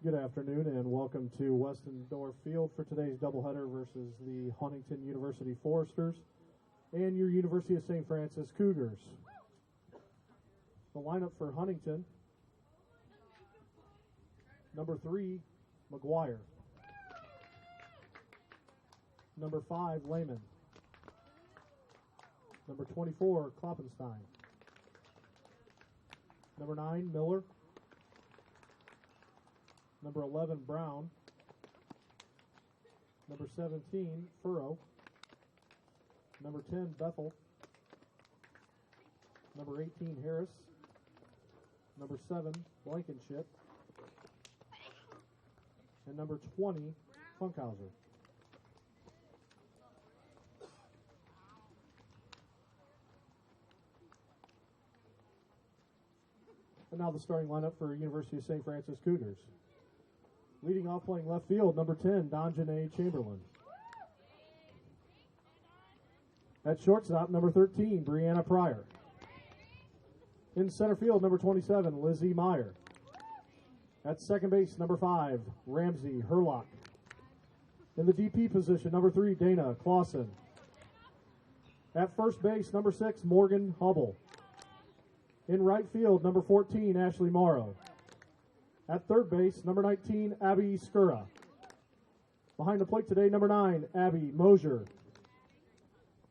Good afternoon and welcome to Westendorf Field for today's doubleheader versus the Huntington University Foresters and your University of St. Francis Cougars. The lineup for Huntington: number 3, McGuire. Number 5, Lehman. Number 24, Kloppenstein. Number 9, Miller. Number 11, Brown. Number 17, Furrow. Number 10, Bethel. Number 18, Harris. Number 7, Blankenship. And number 20, Funkhauser. And now the starting lineup for University of St. Francis Cougars. Leading off playing left field, number 10, Donjanae Chamberlain. At shortstop, number 13, Breanna Pryor. In center field, number 27, Lizzie Meyer. At second base, number 5, Ramsie Hurlock. In the DP position, number 3, Dana Clausen. At first base, number 6, Morgan Hubble. In right field, number 14, Ashleigh Morrow. At third base, number 19, Abby Skura. Behind the plate today, number 9, Abby Mosier.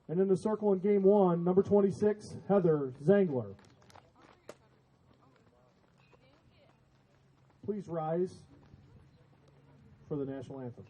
And in the circle in game 1, number 26, Heather Zengler. Please rise for the national anthem.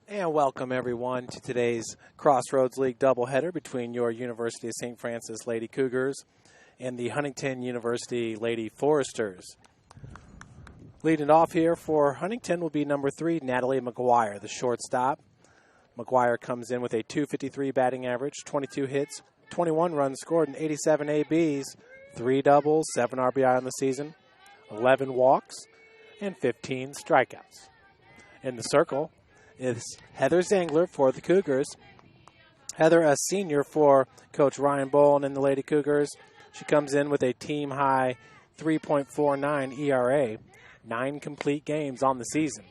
And welcome, everyone, to today's Crossroads League doubleheader between your University of St. Francis Lady Cougars and the Huntington University Lady Foresters. Leading off here for Huntington will be number 3, Natalie McGuire, the shortstop. McGuire comes in with a .253 batting average, 22 hits, 21 runs scored, and 87 ABs, 3 doubles, 7 RBI on the season, 11 walks, and 15 strikeouts. In the circle is Heather Zengler for the Cougars. Heather, a senior for Coach Ryan Bowen and the Lady Cougars. She comes in with a team-high 3.49 ERA, 9 complete games on the season,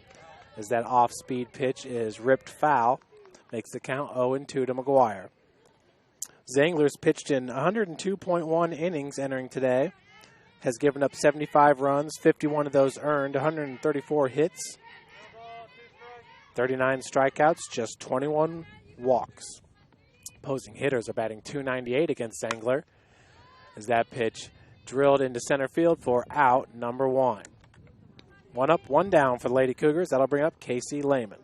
as that off-speed pitch is ripped foul Makes the count 0-2 to McGuire. Zengler's pitched in 102.1 innings entering today. Has given up 75 runs, 51 of those earned, 134 hits, 39 strikeouts, just 21 walks. Opposing hitters are batting .298 against Zengler as that pitch drilled into center field for out number 1. 1 up, 1 down for the Lady Cougars. That'll bring up Casey Lehman.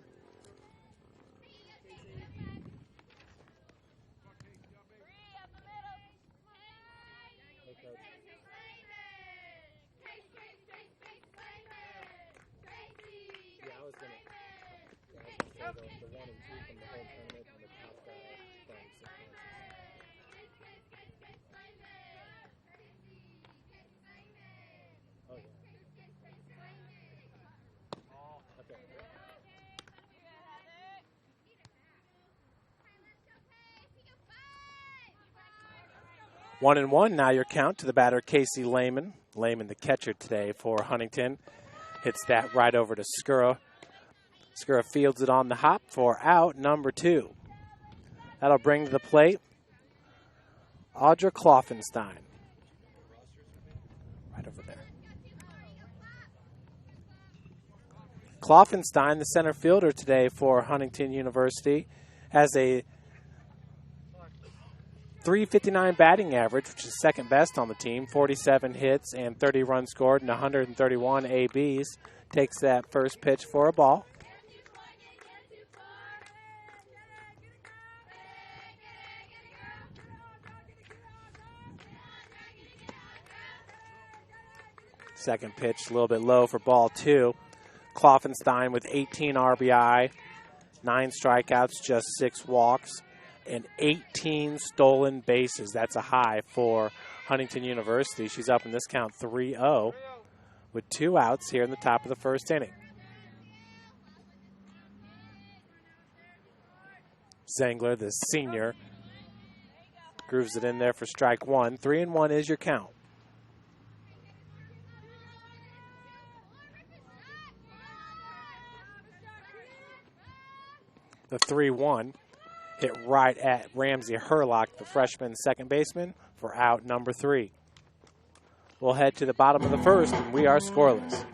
One and one, now your count to the batter, Casey Lehman. Lehman, the catcher today for Huntington. Hits that right over to Skura. Skura fields it on the hop for out number 2. That'll bring to the plate Audra Kloffenstein. Right over there. Kloffenstein, the center fielder today for Huntington University, has a .359 batting average, which is second best on the team. 47 hits and 30 runs scored and 131 ABs. Takes that first pitch for a ball. Second pitch a little bit low for ball 2. Kloffenstein with 18 RBI, 9 strikeouts, just 6 walks, and 18 stolen bases. That's a high for Huntington University. She's up in this count 3-0 with 2 outs here in the top of the first inning. Zengler, the senior, grooves it in there for strike 1. 3-1 is your count. The 3-1. Hit right at Ramsie Hurlock, the freshman second baseman, for out number 3. We'll head to the bottom of the first, and we are scoreless.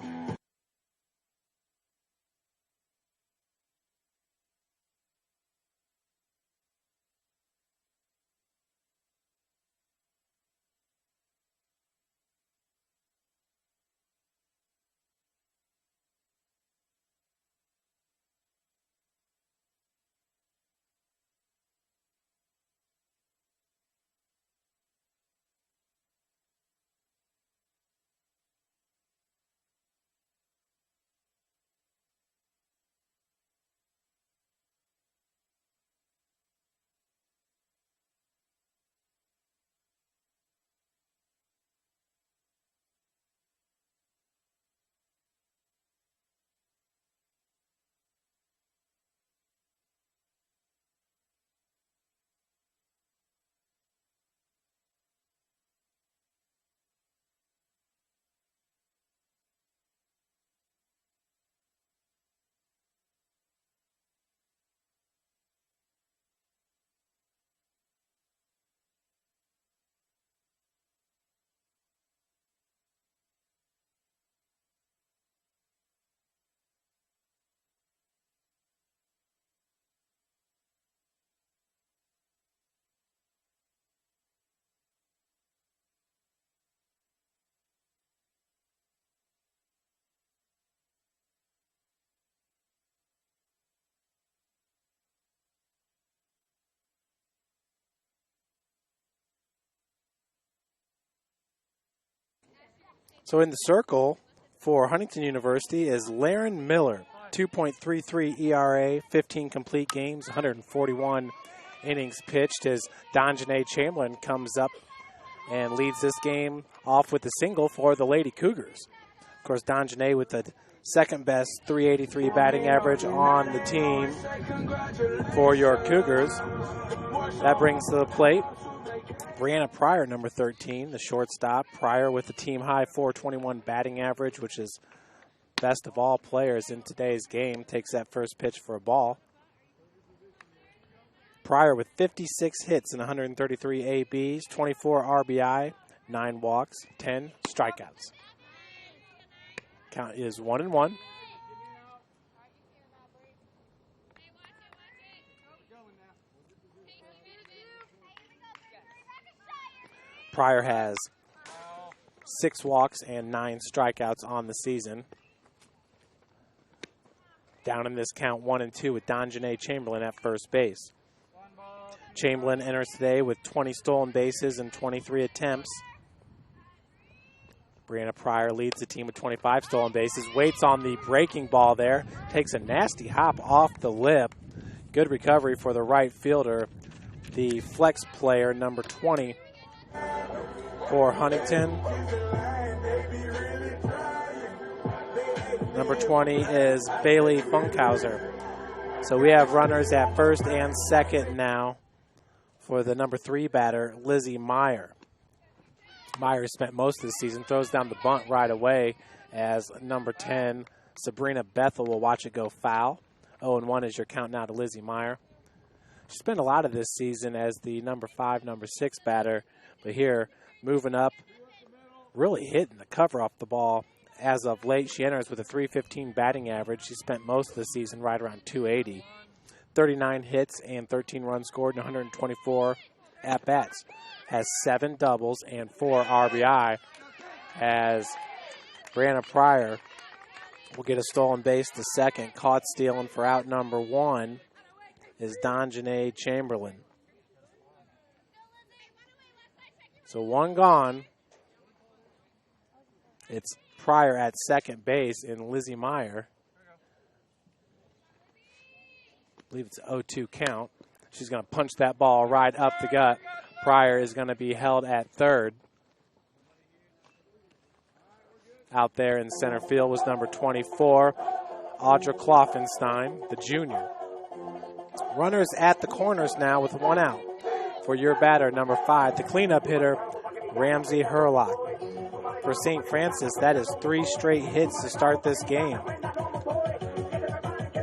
So in the circle for Huntington University is Laren Miller, 2.33 ERA, 15 complete games, 141 innings pitched, as Donjanae Chamberlain comes up and leads this game off with a single for the Lady Cougars. Of course, Donjanae with the second best .383 batting average on the team for your Cougars. That brings to the plate Breanna Pryor, number 13, the shortstop. Pryor with the team-high .421 batting average, which is best of all players in today's game. Takes that first pitch for a ball. Pryor with 56 hits and 133 ABs, 24 RBI, 9 walks, 10 strikeouts. Count is 1-1. Pryor has 6 walks and 9 strikeouts on the season. Down in this count 1-2 with Donjanae Chamberlain at first base. Chamberlain enters today with 20 stolen bases and 23 attempts. Breanna Pryor leads the team with 25 stolen bases. Waits on the breaking ball there. Takes a nasty hop off the lip. Good recovery for the right fielder. The flex player, number 20 for Huntington. Number 20 is Bailey Funkhauser. So we have runners at first and second now for the number 3 batter, Lizzie Meyer. Meyer spent most of the season, throws down the bunt right away as number 10, Sabrina Bethel, will watch it go foul. 0-1 is your count now to Lizzie Meyer. She spent a lot of this season as the number 5, number 6 batter, but here, moving up, really hitting the cover off the ball. As of late, she enters with a .315 batting average. She spent most of the season right around .280. 39 hits and 13 runs scored and 124 at-bats. Has 7 doubles and 4 RBI as Breanna Pryor will get a stolen base to second. Caught stealing for out number 1 is Donjanae Chamberlain. So 1 gone. It's Pryor at second base and Lizzie Meyer. I believe it's 0-2 count. She's going to punch that ball right up the gut. Pryor is going to be held at third. Out there in center field was number 24, Audra Kloffenstein, the junior. Runners at the corners now with 1 out. For your batter, number 5, the cleanup hitter, Ramsie Hurlock. For St. Francis, that is 3 straight hits to start this game.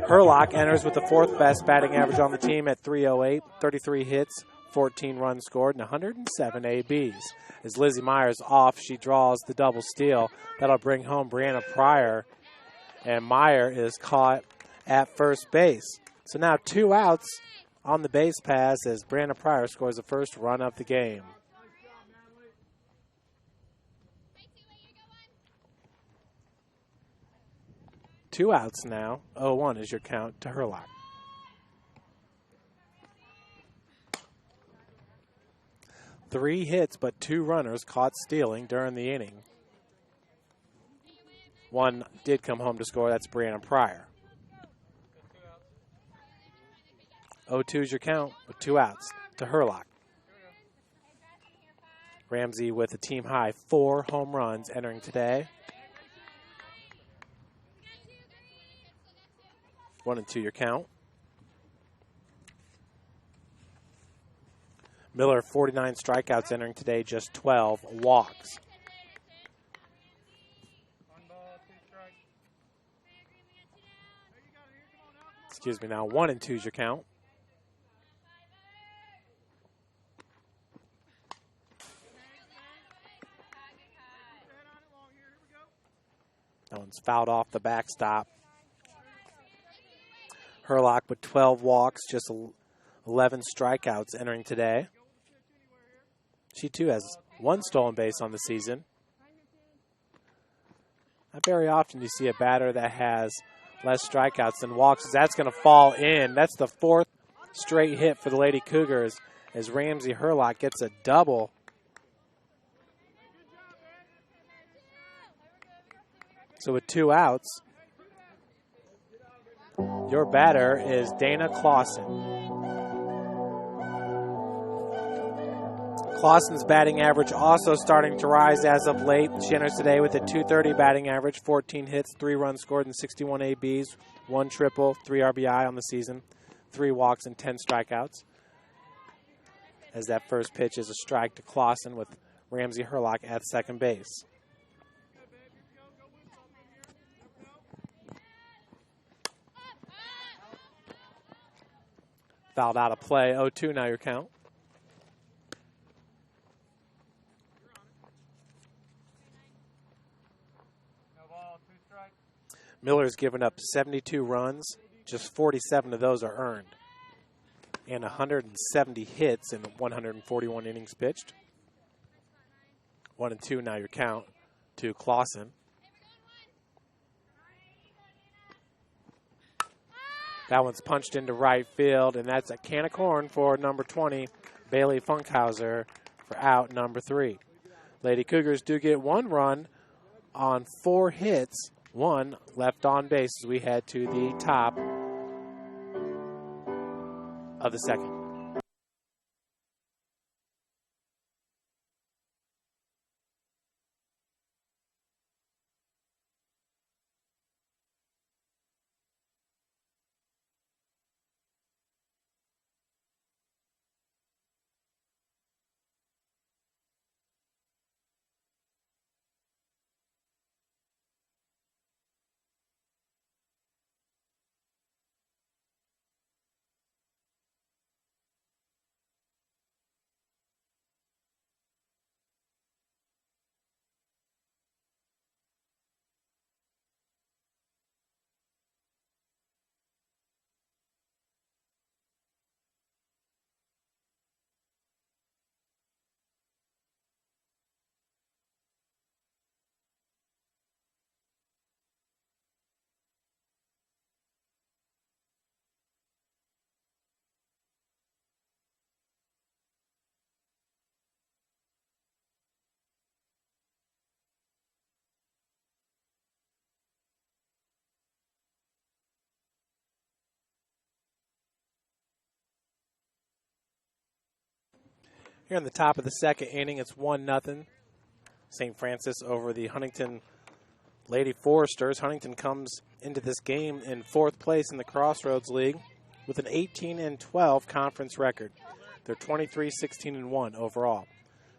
Hurlock enters with the 4th best batting average on the team at .308, 33 hits, 14 runs scored, and 107 ABs. As Lizzie Meyer's off, she draws the double steal. That'll bring home Breanna Pryor, and Meyer is caught at first base. So now 2 outs on the base pass as Breanna Pryor scores the first run of the game. Two outs now. 0-1 is your count to Hurlock. Three hits, but 2 runners caught stealing during the inning. One did come home to score. That's Breanna Pryor. 0-2 is your count with 2 outs to Hurlock. Ramsie with a team high 4 home runs entering today. 1-2 your count. Miller, 49 strikeouts entering today, just 12 walks. Excuse me now, 1-2 is your count. That one's fouled off the backstop. Hurlock with 12 walks, just 11 strikeouts entering today. She, too, has 1 stolen base on the season. Not very often do you see a batter that has less strikeouts than walks. That's going to fall in. That's the 4th straight hit for the Lady Cougars as Ramsie Hurlock gets a double. So with 2 outs, your batter is Dana Clausen. Clausen's batting average also starting to rise as of late. She enters today with a .230 batting average, 14 hits, 3 runs scored, and 61 ABs, 1 triple, 3 RBI on the season, 3 walks, and 10 strikeouts. As that first pitch is a strike to Clausen with Ramsie Hurlock at second base. Fouled out of play. 0-2 now your count. Miller's given up 72 runs. Just 47 of those are earned. And 170 hits in 141 innings pitched. 1-2 now your count to Clausen. That one's punched into right field, and that's a can of corn for number 20, Bailey Funkhauser, for out number 3. Lady Cougars do get 1 run on 4 hits, 1 left on base as we head to the top of the second. Here in the top of the second inning, it's 1-0. St. Francis over the Huntington Lady Foresters. Huntington comes into this game in 4th place in the Crossroads League with an 18-12 conference record. They're 23-16-1 overall.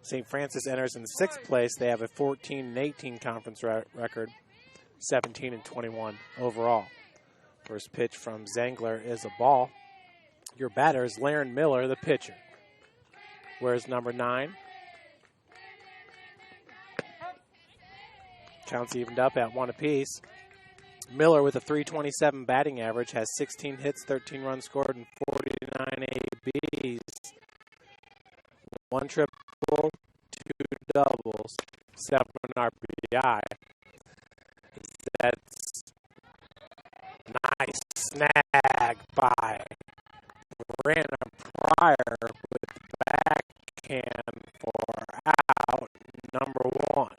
St. Francis enters in 6th place. They have a 14-18 conference record, 17-21 overall. First pitch from Zengler is a ball. Your batter is Laren Miller, the pitcher. Where's number 9? Counts evened up at 1 apiece. Miller with a .327 batting average has 16 hits, 13 runs scored, and 49 ABs. 1 triple, 2 doubles, 7 RBI. That's nice snag by Breanna Pryor with backhand for out number 1.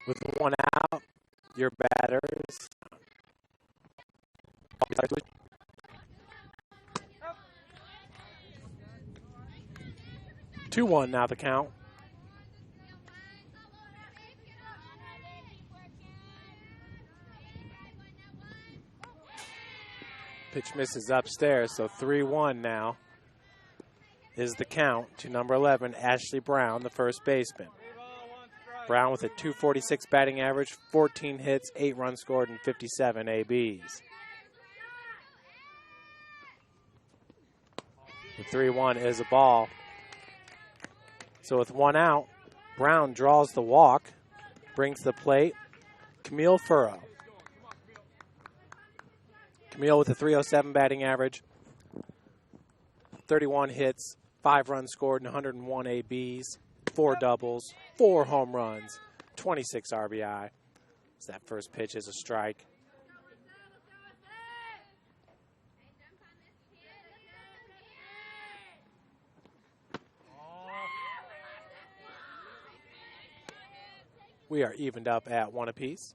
With 1 out, your batters. 2-1 now the count. Pitch misses upstairs, so 3-1 now is the count to number 11, Ashley Brown, the first baseman. Brown with a .246 batting average, 14 hits, 8 runs scored, and 57 ABs. The 3-1 is a ball. So with 1 out, Brown draws the walk, brings the plate, Camille Furrow. Camille with a .307 batting average, 31 hits, 5 runs scored, and 101 ABs. 4 doubles, 4 home runs, 26 RBI. So that first pitch is a strike. We are evened up at 1 apiece.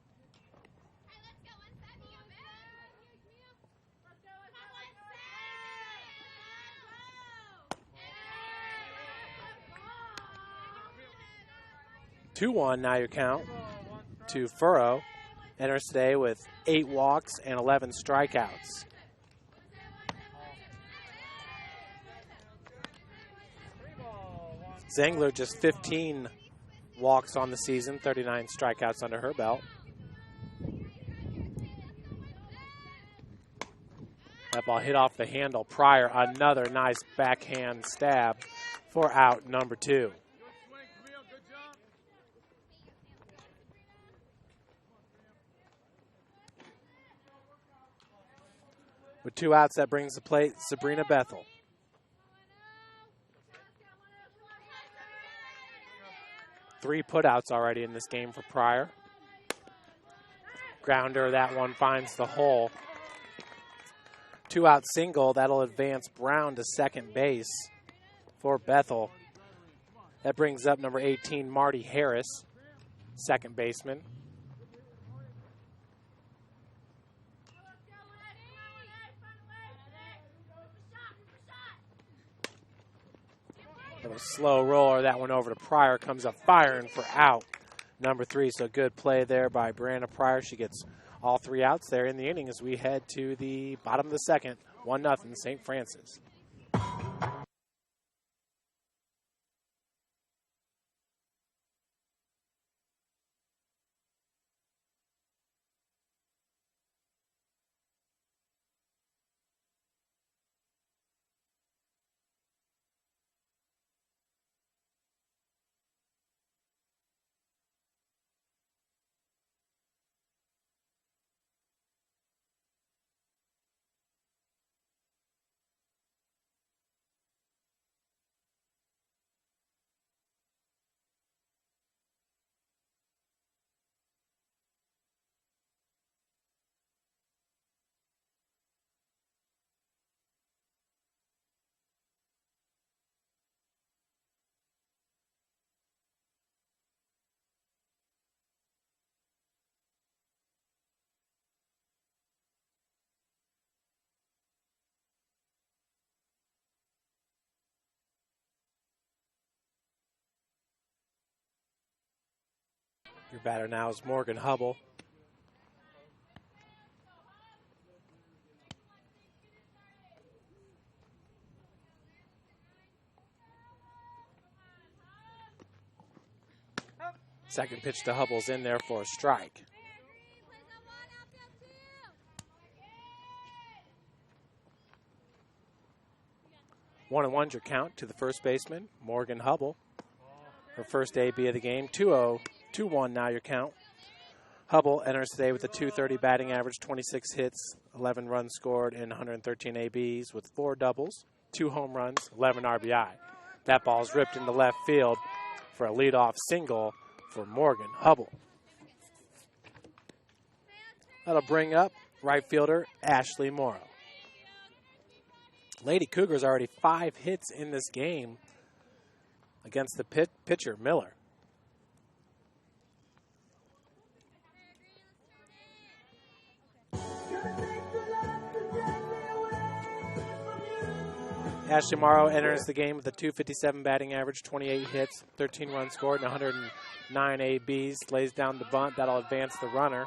Two-one now your count to Furrow. Enters today with 8 walks and 11 strikeouts. Zengler just 15 walks on the season, 39 strikeouts under her belt. That ball hit off the handle. Pryor, another nice backhand stab for out number 2. With 2 outs, that brings the plate Sabrina Bethel. Three putouts already in this game for Pryor. Grounder, that one finds the hole. 2-out single, that'll advance Brown to second base for Bethel. That brings up number 18, Marty Harris, second baseman. A slow roller, that one over to Pryor, comes up firing for out number 3. So good play there by Breanna Pryor. She gets all 3 outs there in the inning as we head to the bottom of the second. 1-0 St. Francis. Your batter now is Morgan Hubble. Second pitch to Hubble's in there for a strike. One and one's your count to the first baseman, Morgan Hubble. Her first AB of the game, 2-0. 2-1 now your count. Hubble enters today with a .230 batting average, 26 hits, 11 runs scored, and 113 ABs with 4 doubles, 2 home runs, 11 RBI. That ball's ripped into left field for a leadoff single for Morgan Hubble. That'll bring up right fielder Ashleigh Morrow. Lady Cougars already 5 hits in this game against the pitcher Miller. Ashleigh Morrow enters the game with a .257 batting average, 28 hits, 13 runs scored, and 109 ABs. Lays down the bunt. That'll advance the runner.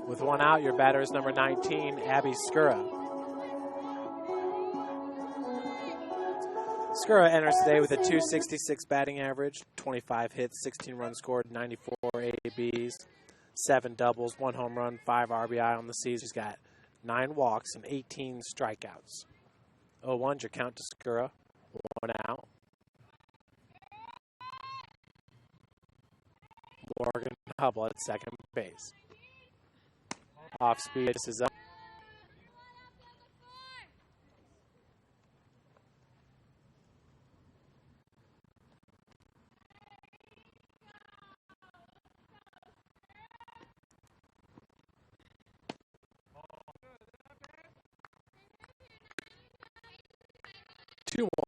With 1 out, your batter is number 19, Abby Skura. Skura enters today with a .266 batting average, 25 hits, 16 runs scored, 94 ABs, 7 doubles, 1 home run, 5 RBI on the season. She's got 9 walks and 18 strikeouts. 0-1's your count to Skura. 1 out. Morgan Hubble at second base. Off speed, this is up.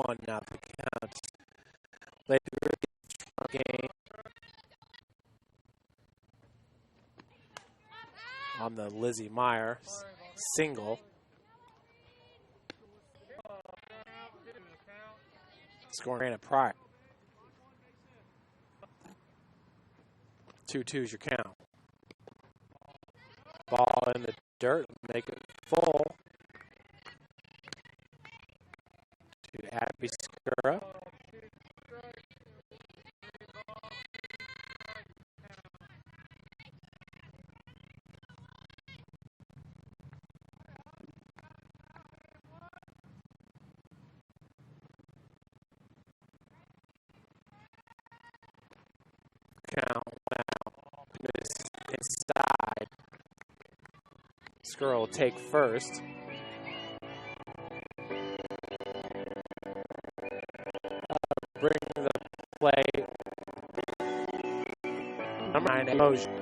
One now the count. Lady game on the Lizzie Meyer single. Scoring Breanna Pryor. 2-2's your count. Ball in the dirt, make it full. To Abby Skura. Count now. Inside. Skura will take first. Bring the play. Number 9, Emotion.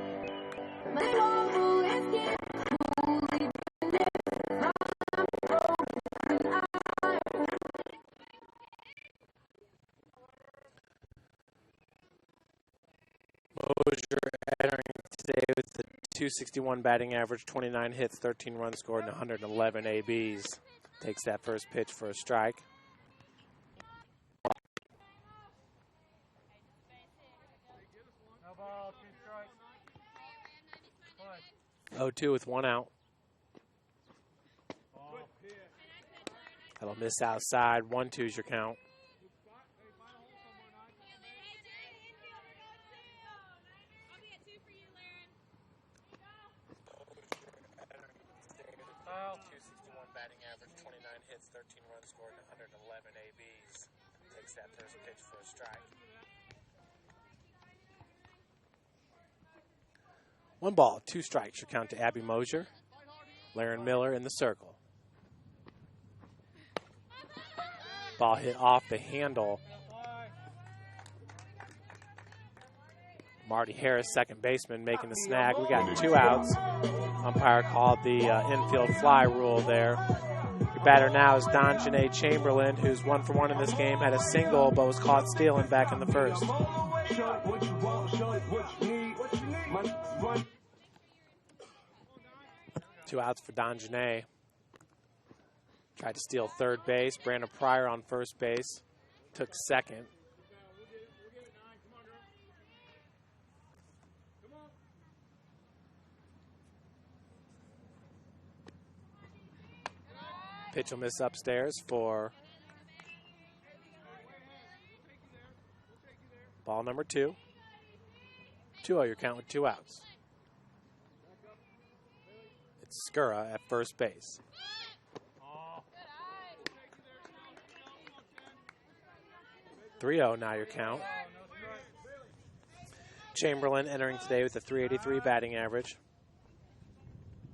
Mosier entering today with the .261 batting average, 29 hits, 13 runs scored, and 111 ABs. Takes that first pitch for a strike. 0-2 with 1 out. That'll miss outside. 1-2's your count. Batting average, 29 hits, 13 runs scored, and 111 ABs. Takes that first pitch for a strike. 1 ball, 2 strikes. Your count to Abby Mosier. Laren Miller in the circle. Ball hit off the handle. Marty Harris, second baseman, making the snag. We got 2 outs. Umpire called the infield fly rule there. Your batter now is Donjanae Chamberlain, who's 1 for 1 in this game, had a single but was caught stealing back in the first. 2 outs for Donjanae. Tried to steal third base. Breanna Pryor on first base. Took second. Pitch will miss upstairs for ball number 2. 2-0 your count with 2 outs. It's Skura at first base. .3-0 now your count. Chamberlain entering today with a .383 batting average.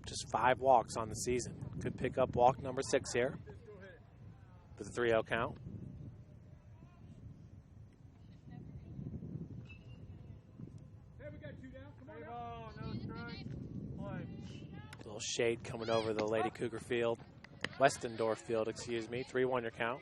Just 5 walks on the season. Could pick up walk number 6 here with a 3-0 count. A little shade coming over the Lady Cougar field. Westendorf field, excuse me. 3-1 your count.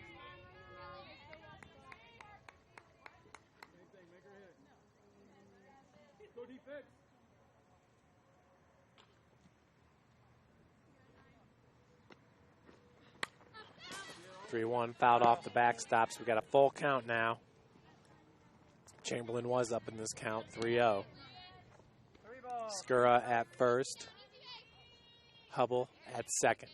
.3-1 fouled off the backstops. We got a full count now. Chamberlain was up in this count, 3-0. Skura at first. Hubble at second.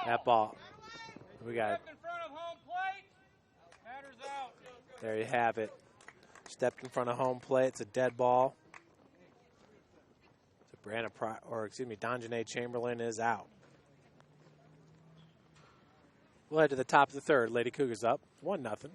That ball. We got it. There you have it. Stepped in front of home plate. It's a dead ball. So Breanna Pryor, or excuse me, Donjanae Chamberlain is out. We'll head to the top of the third. Lady Cougars up 1-0.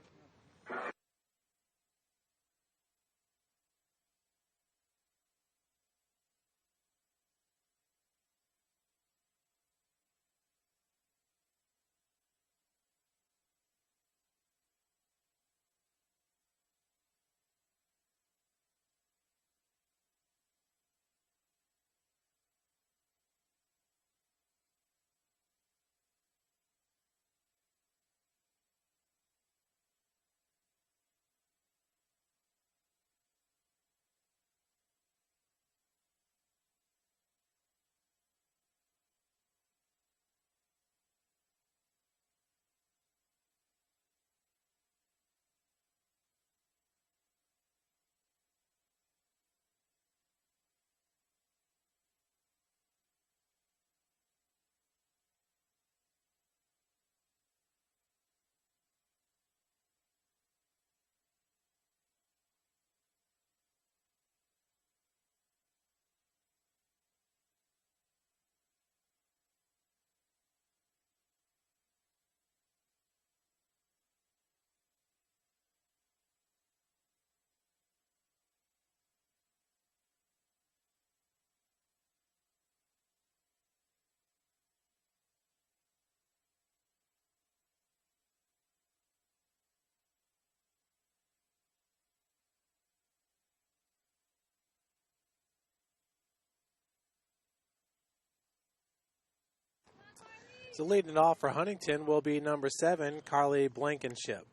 So leading it off for Huntington will be number 7, Carly Blankenship.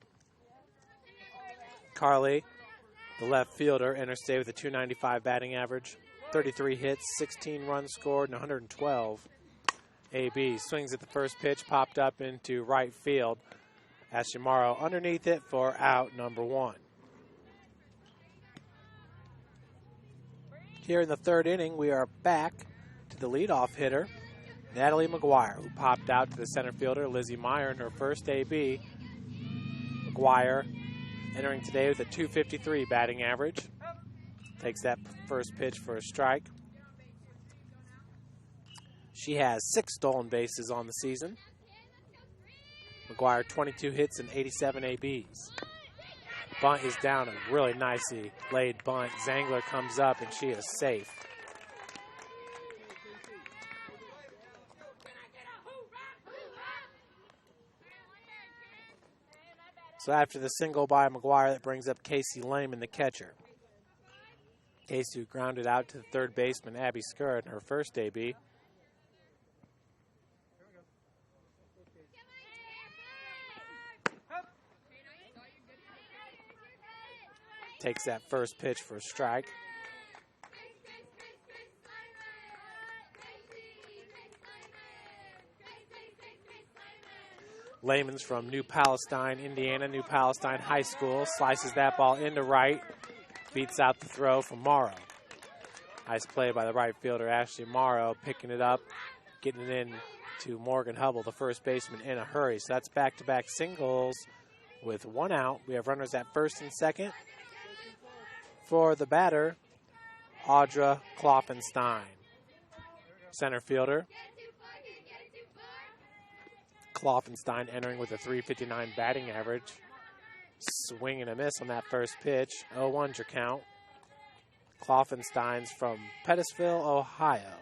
Carly, the left fielder, enters today with a .295 batting average, 33 hits, 16 runs scored, and 112 AB. Swings at the first pitch, popped up into right field. Ashleigh Morrow underneath it for out number 1. Here in the third inning, we are back to the leadoff hitter, Natalie McGuire, who popped out to the center fielder, Lizzie Meyer, in her first AB. McGuire entering today with a .253 batting average. Takes that first pitch for a strike. She has 6 stolen bases on the season. McGuire 22 hits and 87 ABs. Bunt is down, a really nicely laid bunt. Zengler comes up and she is safe. So after the single by McGuire, that brings up Casey Lehman, the catcher. Casey, who grounded out to the third baseman, Abby Skurr, in her first AB. Takes that first pitch for a strike. Lehman's from New Palestine, Indiana, New Palestine High School. Slices that ball into right. Beats out the throw from Morrow. Nice play by the right fielder, Ashleigh Morrow, picking it up, getting it in to Morgan Hubble, the first baseman, in a hurry. So that's back-to-back singles with 1 out. We have runners at first and second. For the batter, Audra Kloffenstein. Center fielder, Kloffenstein entering with a .359 batting average. Swing and a miss on that first pitch. 0-1's your count. Kloffenstein's from Pettisville, Ohio.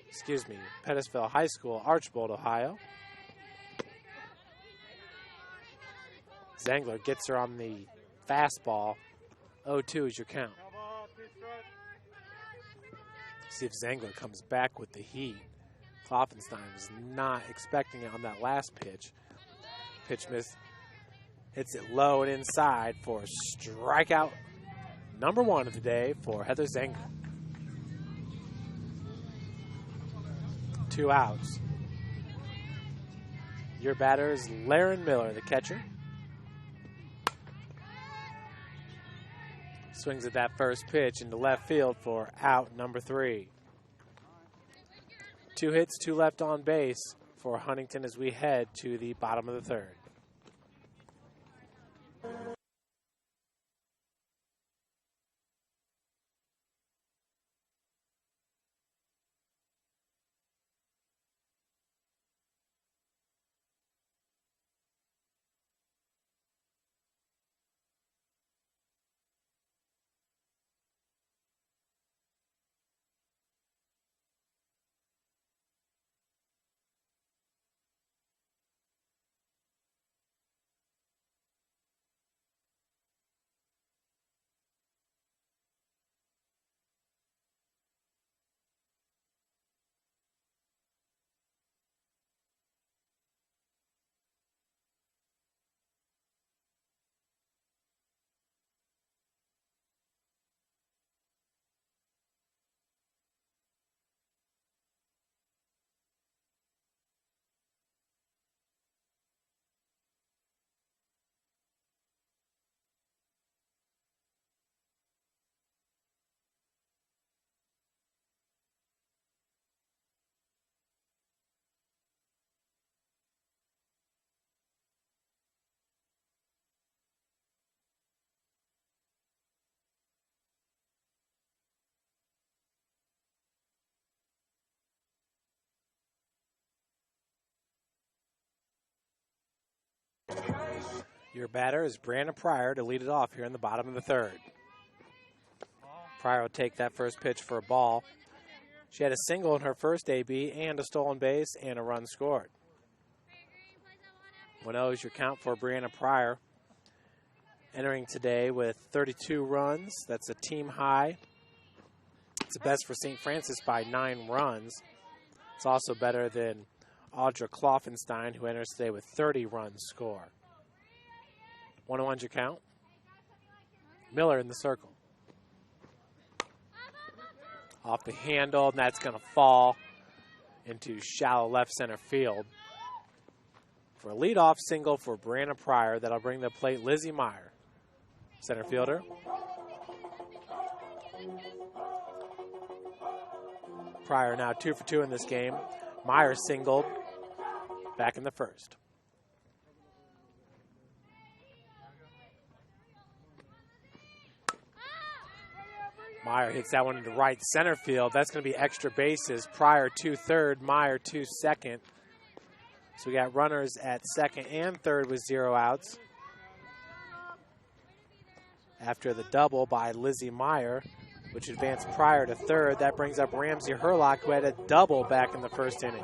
Excuse me, Pettisville High School, Archbold, Ohio. Zengler gets her on the fastball. 0-2 is your count. See if Zengler comes back with the heat. Kloffenstein was not expecting it on that last pitch. Pitch miss. Hits it low and inside for a strikeout number 1 of the day for Heather Zengler. 2 outs. Your batter is Laren Miller, the catcher. Swings at that first pitch into left field for out number 3. 2 hits, 2 left on base for Huntington as we head to the bottom of the third. Your batter is Breanna Pryor to lead it off here in the bottom of the third. Pryor will take that first pitch for a ball. She had a single in her first AB and a stolen base and a run scored. 1-0 is your count for Breanna Pryor. Entering today with 32 runs. That's a team high. It's the best for St. Francis by 9 runs. It's also better than Audra Kloffenstein, who enters today with 30 runs score. 1-1 your count. Miller in the circle. Off the handle, and that's going to fall into shallow left center field. For a leadoff single for Breanna Pryor, that'll bring the plate Lizzie Meyer, center fielder. Pryor now 2 for 2 in this game. Meyer singled back in the first. Meyer hits that one into right center field. That's going to be extra bases. Pryor 2 third, Meyer 2 second. So we got runners at second and third with 0 outs. After the double by Lizzie Meyer, which advanced Pryor to third, that brings up Ramsie Hurlock, who had a double back in the first inning.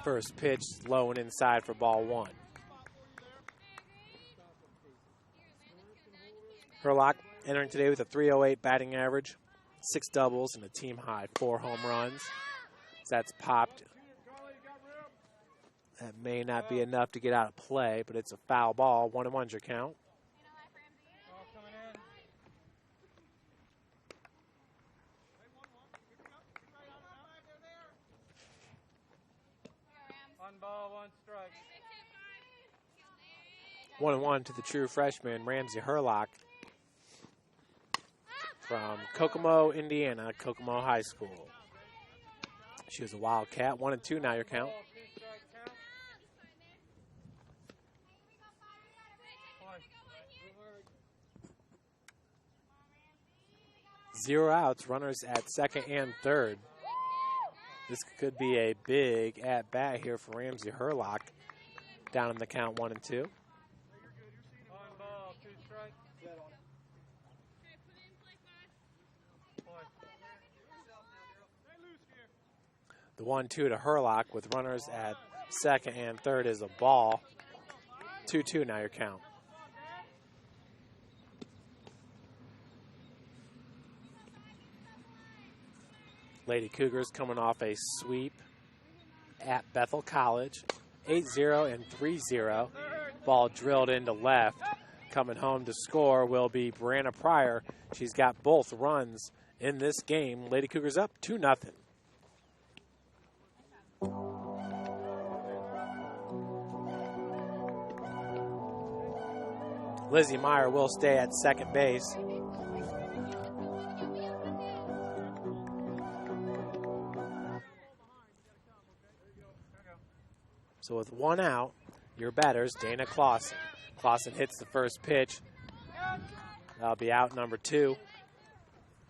First pitch low and inside for ball 1. Hurlock entering today with a .308 batting average, 6 doubles, and a team high 4 home runs. That's popped. That may not be enough to get out of play, but it's a foul ball. 1-1 your count. Ball, 1 strike. 1-1 to the true freshman, Ramsie Hurlock from Kokomo, Indiana, Kokomo High School. She was a Wildcat. 1-2 now your count. Zero outs, runners at second and third. This could be a big at-bat here for Ramsie Hurlock. Down in the count, 1-2. The 1-2 to Hurlock with runners at second and third is a ball. 2-2 now your count. Lady Cougars coming off a sweep at Bethel College. 8-0 and 3-0. Ball drilled into left. Coming home to score will be Breanna Pryor. She's got both runs in this game. Lady Cougars up 2-0. Lizzie Meyer will stay at second base. So with 1 out, your batters, Dana Clausen. Clausen hits the first pitch. That'll be out number 2.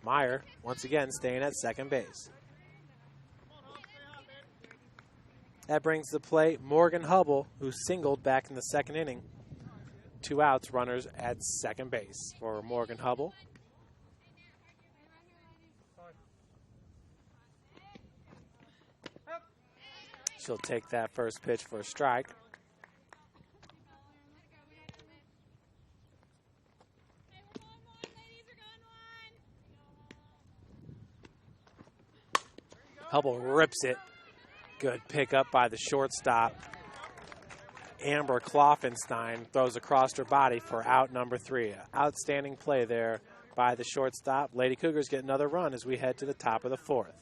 Meyer, once again, staying at second base. That brings to play Morgan Hubble, who singled back in the second inning. 2 outs, runners at second base for Morgan Hubble. She'll take that first pitch for a strike. Hubble rips it. Good pickup by the shortstop. Amber Kloffenstein throws across her body for out number 3. Outstanding play there by the shortstop. Lady Cougars get another run as we head to the top of the 4th.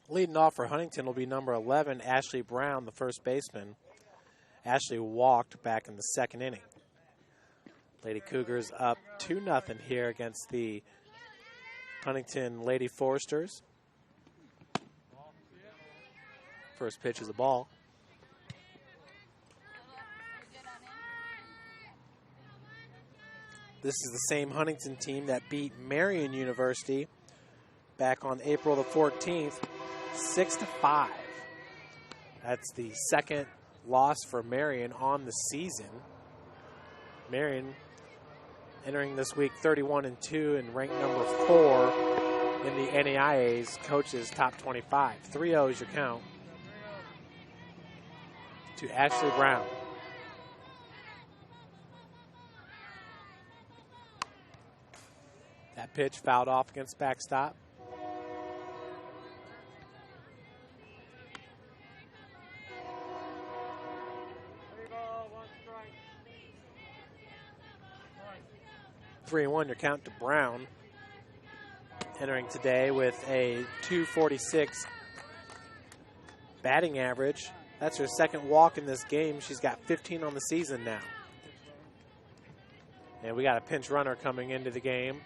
Leading off for Huntington will be number 11, Ashleigh Brown, the first baseman. Ashleigh walked back in the second inning. Lady Cougars up 2-0 here against the Huntington Lady Foresters. First pitch is a ball. This is the same Huntington team that beat Marion University back on April the 14th, 6-5. That's the second loss for Marion on the season. Marion entering this week 31-2 and ranked number 4 in the NAIA's coaches top 25. 3-0 is your count to Ashleigh Brown. That pitch fouled off against backstop. Three and one, your count to Brown. Entering today with a .246 batting average. That's her second walk in this game. She's got 15 on the season now. And we got a pinch runner coming into the game.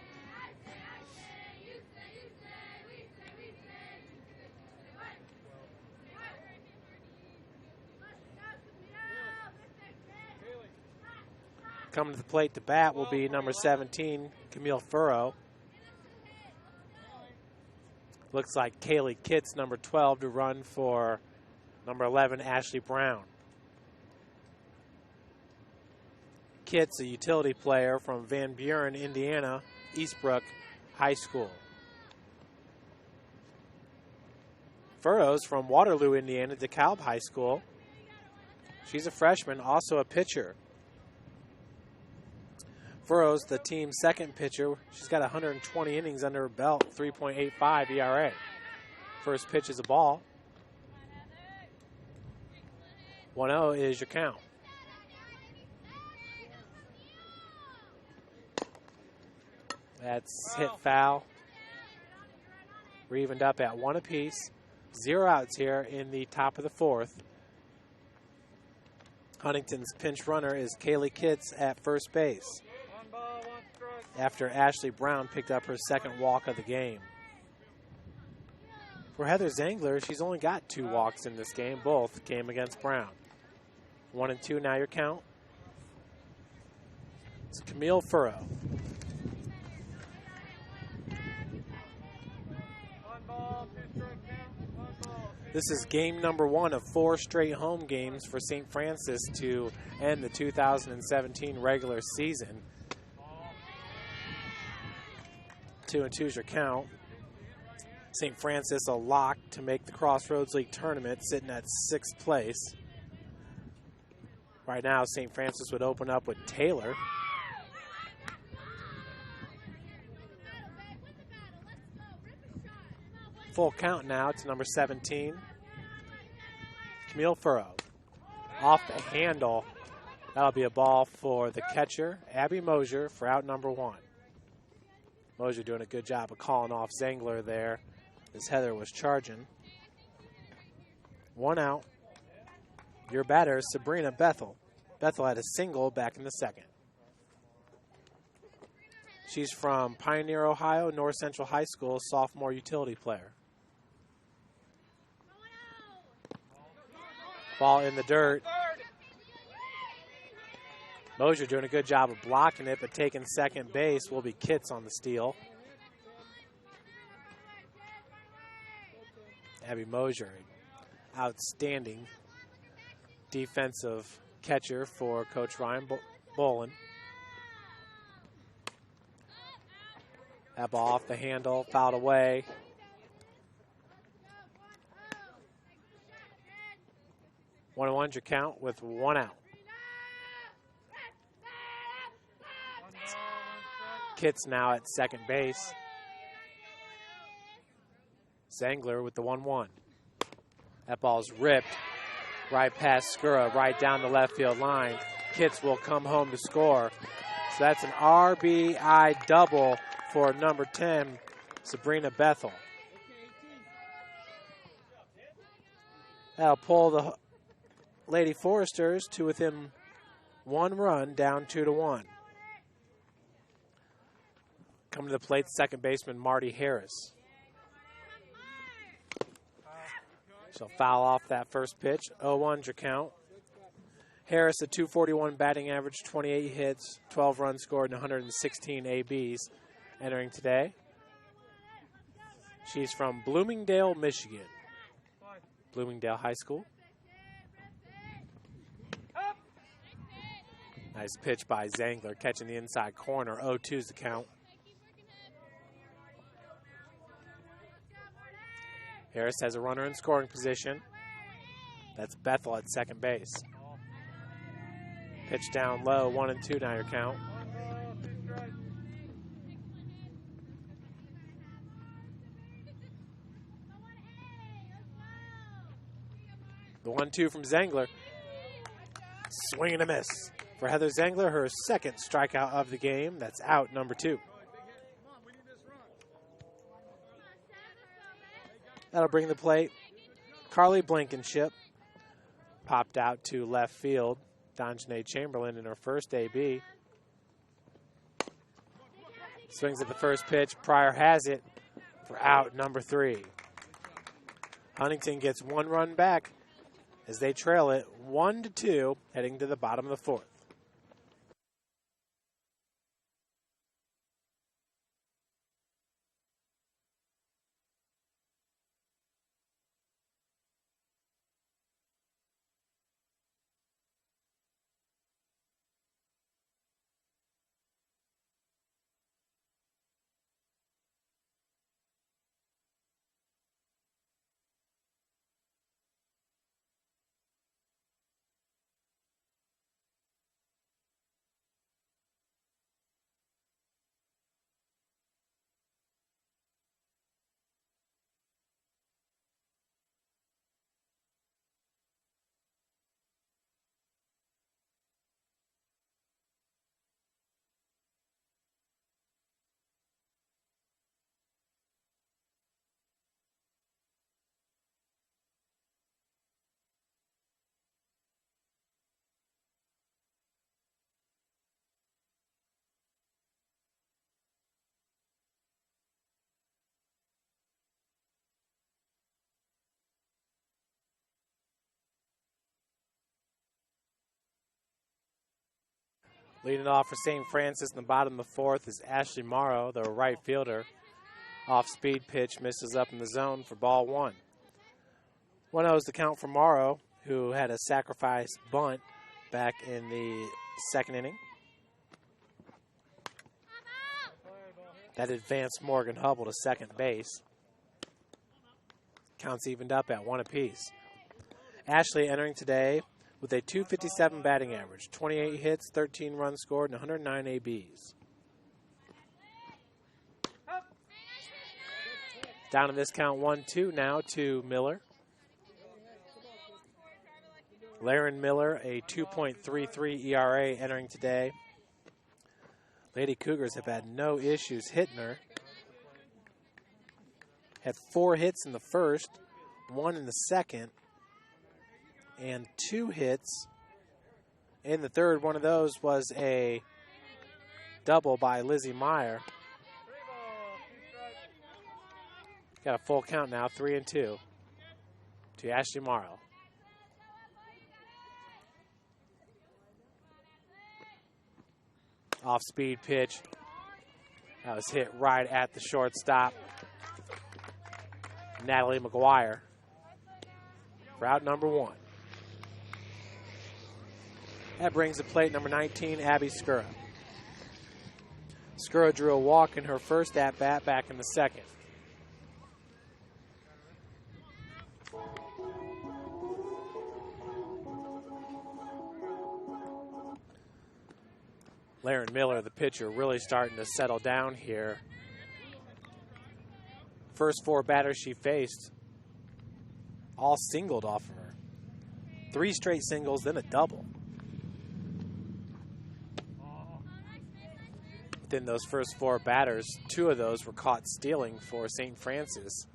Coming to the plate to bat will be number 17, Camille Furrow. Looks like Kaylee Kitts, number 12, to run for number 11, Ashleigh Brown. Kitts, a utility player from Van Buren, Indiana, Eastbrook High School. Furrow's from Waterloo, Indiana, DeKalb High School. She's a freshman, also a pitcher. Furrow's the team's second pitcher. She's got 120 innings under her belt, 3.85 ERA. First pitch is a ball. 1-0 is your count. That's hit foul. We're evened up at 1 apiece. 0 outs here in the top of the fourth. Huntington's pinch runner is Kaylee Kitts at first base, after Ashleigh Brown picked up her second walk of the game. For Heather Zengler, she's only got 2 walks in this game. Both came against Brown. 1 and 2 now your count. It's Camille Furrow. This is game number 1 of 4 straight home games for St. Francis to end the 2017 regular season. 2 and 2 is your count. St. Francis a lock to make the Crossroads League tournament, sitting at 6th place. Right now, St. Francis would open up with Taylor. Full count now to number 17, Camille Furrow. Off the handle. That'll be a ball for the catcher, Abby Mosier, for out number 1. Mosier doing a good job of calling off Zengler there as Heather was charging. 1 out. Your batter, Sabrina Bethel. Bethel had a single back in the second. She's from Pioneer, Ohio, North Central High School, sophomore utility player. Ball in the dirt. Mosier doing a good job of blocking it, but taking second base will be Kitts on the steal. Abby Mosier, outstanding defensive catcher for Coach Ryan Bolin. That ball off the handle, fouled away. One and one's your count with 1 out. Kitts now at second base. Zengler with the 1-1. That ball's ripped right past Skura, right down the left field line. Kitts will come home to score. So that's an RBI double for number 10, Sabrina Bethel. That'll pull the Lady Foresters to within 1 run, down 2-1. Coming to the plate, second baseman Marty Harris. She'll foul off that first pitch. 0-1 your count. Harris, a .241 batting average, 28 hits, 12 runs scored, and 116 ABs entering today. She's from Bloomingdale, Michigan. Bloomingdale High School. Nice pitch by Zengler, catching the inside corner. 0-2's the count. Harris has a runner in scoring position. That's Bethel at second base. Pitch down low, 1-2 now your count. The 1-2 from Zengler. Swing and a miss for Heather Zengler, her second strikeout of the game. That's out number 2. That'll bring the plate. Carly Blankenship popped out to left field. Donjanae Chamberlain in her first AB. Swings at the first pitch. Pryor has it for out number 3. Huntington gets 1 run back as they trail it 1-2 heading to the bottom of the 4th. Leading off for St. Francis in the bottom of the 4th is Ashleigh Morrow, the right fielder. Off-speed pitch misses up in the zone for ball 1. 1-0 is the count for Morrow, who had a sacrifice bunt back in the 2nd inning. That advanced Morgan Hubble to second base. Counts evened up at 1 apiece. Ashleigh entering today with a .257 batting average, 28 hits, 13 runs scored, and 109 ABs. Down in this count 1-2 now to Miller. Laren Miller, a 2.33 ERA entering today. Lady Cougars have had no issues hitting her. Had 4 hits in the first, 1 in the second, and 2 hits in the third. One of those was a double by Lizzie Meyer. Got a full count now, 3-2 to Ashleigh Morrow. Off-speed pitch. That was hit right at the shortstop, Natalie McGuire, for out number 1. That brings the plate number 19, Abby Skura. Skura drew a walk in her first at-bat back in the 2nd. Laren Miller, the pitcher, really starting to settle down here. First 4 batters she faced, all singled off of her. 3 straight singles, then a double. Within those first 4 batters, 2 of those were caught stealing for St. Francis.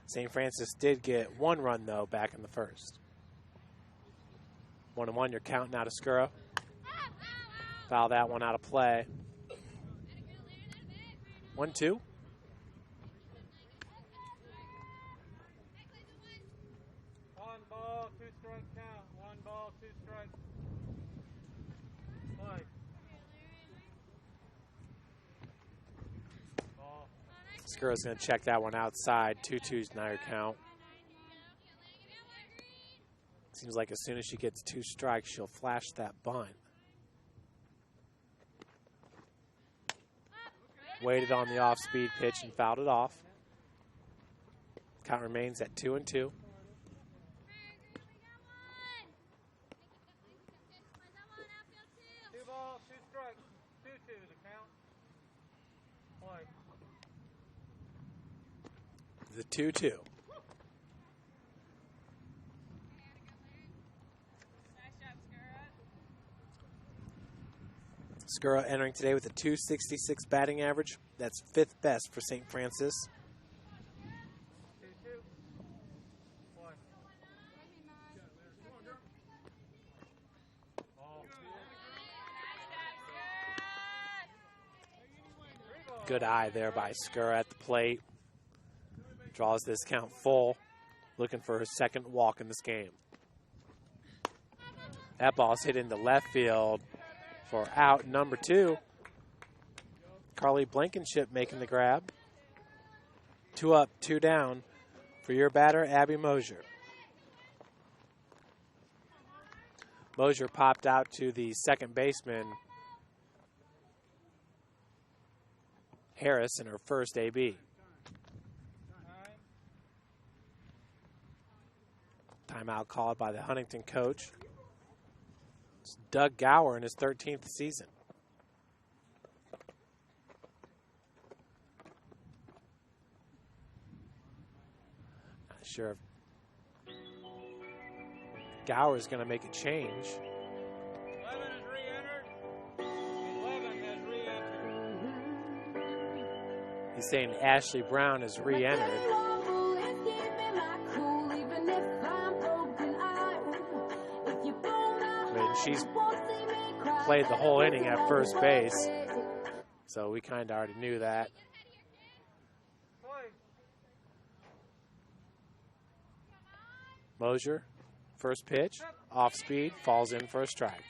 St. Francis did get 1 run, though, back in the first. 1-1, you're counting out of Skura. Foul that one out of play. 1-2. One ball, 2 strike count. 1 ball, 2 strikes. Play. Ball. Skura's going to check that one outside. 2-2's now your count. Seems like as soon as she gets 2 strikes, she'll flash that bunt. Waited on the off-speed pitch and fouled it off. Count remains at 2-2. 2 balls, 2 strikes. 2-2 the count. Play. The 2-2. Skura entering today with a .266 batting average. That's 5th best for St. Francis. 2-2. Play. Ball. Good eye there by Skura at the plate. Draws this count full, looking for her 2nd walk in this game. That ball's hit into left field for out number 2. Carly Blankenship making the grab. 2 up, 2 down for your batter, Abby Mosier. Mosier popped out to the second baseman, Harris, in her first AB. Timeout called by the Huntington coach. It's Doug Gower in his 13th season. Not sure if Gower is going to make a change. 11 is re-entered. 11 has re-entered. He's saying Ashley Brown is re-entered. She's played the whole inning at first base, so we kind of already knew that. Mosier, first pitch, off speed, falls in for a strike.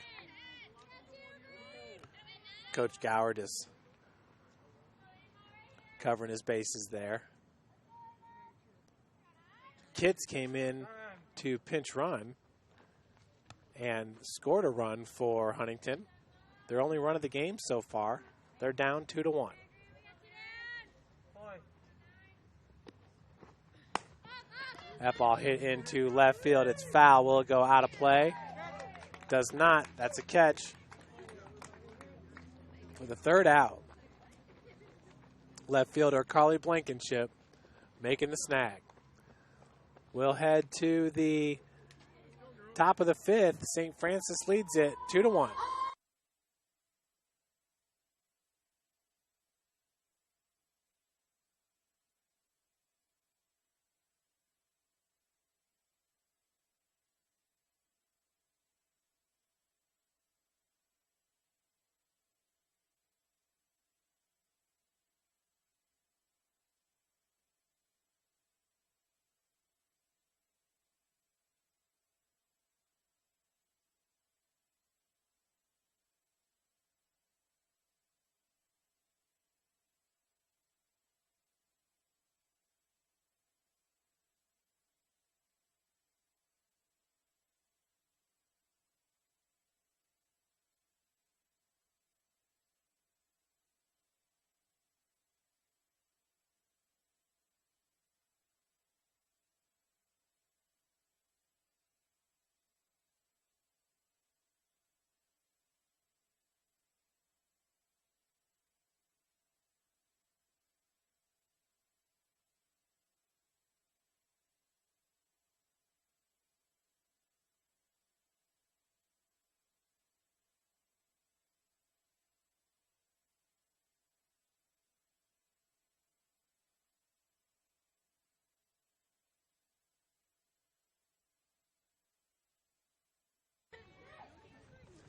Coach Gower just covering his bases there. Kids came in to pinch run and scored a run for Huntington. Their only run of the game so far. They're down 2-1. That ball hit into left field. It's foul. Will it go out of play? Does not. That's a catch for the 3rd out. Left fielder Carly Blankenship making the snag. We'll head to the top of the 5th. St. Francis leads it 2-1.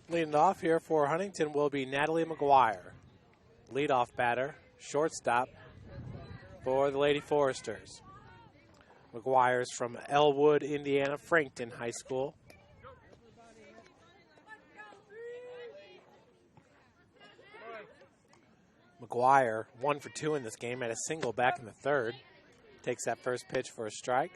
Leading off here for Huntington will be Natalie McGuire. Leadoff batter, shortstop for the Lady Foresters. McGuire's from Elwood, Indiana, Frankton High School. McGuire 1 for 2 in this game, had a single back in the third. Takes that first pitch for a strike.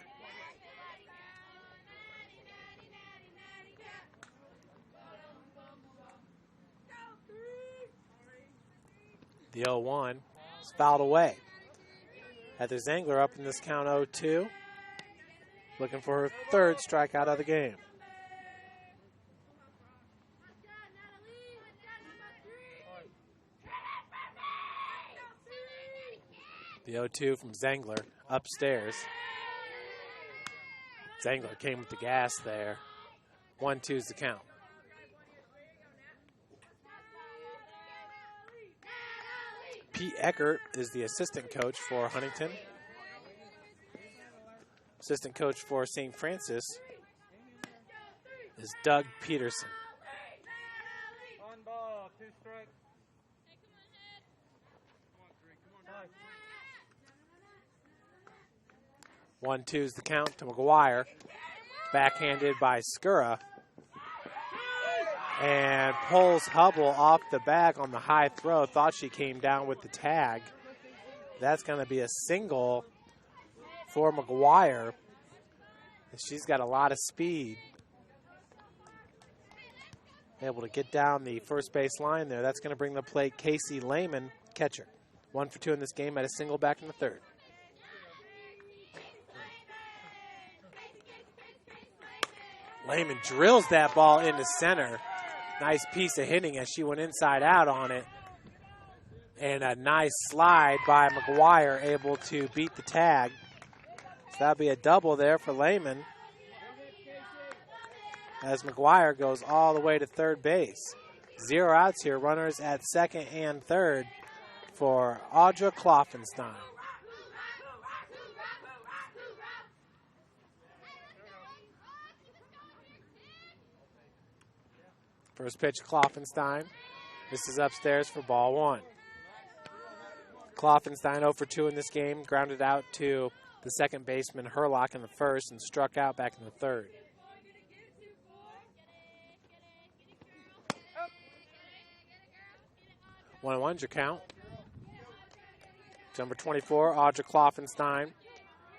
The 0-1 is fouled away. Heather Zengler up in this count 0-2. Looking for her third strikeout of the game. The 0-2 from Zengler upstairs. Zengler came with the gas there. 1-2 is the count. Pete Eckert is the assistant coach for Huntington. Assistant coach for St. Francis is Doug Peterson. 1 ball, 2 strikes. 1-2 is the count to McGuire. Backhanded by Skura. And pulls Hubble off the bag on the high throw. Thought she came down with the tag. That's going to be a single for McGuire. She's got a lot of speed. Able to get down the first base line there. That's going to bring the plate Casey Lehman, catcher. 1 for 2 in this game, had a single back in the third. Lehman drills that ball into center. Nice piece of hitting as she went inside out on it. And a nice slide by McGuire, able to beat the tag. So that'll be a double there for Lehman. As McGuire goes all the way to third base. 0 outs here, runners at second and third for Audra Kloffenstein. First pitch, Kloffenstein. This is upstairs for ball 1. Kloffenstein 0 for 2 in this game, grounded out to the second baseman Hurlock in the first and struck out back in the third. One and one's your count. Number 24, Audra Kloffenstein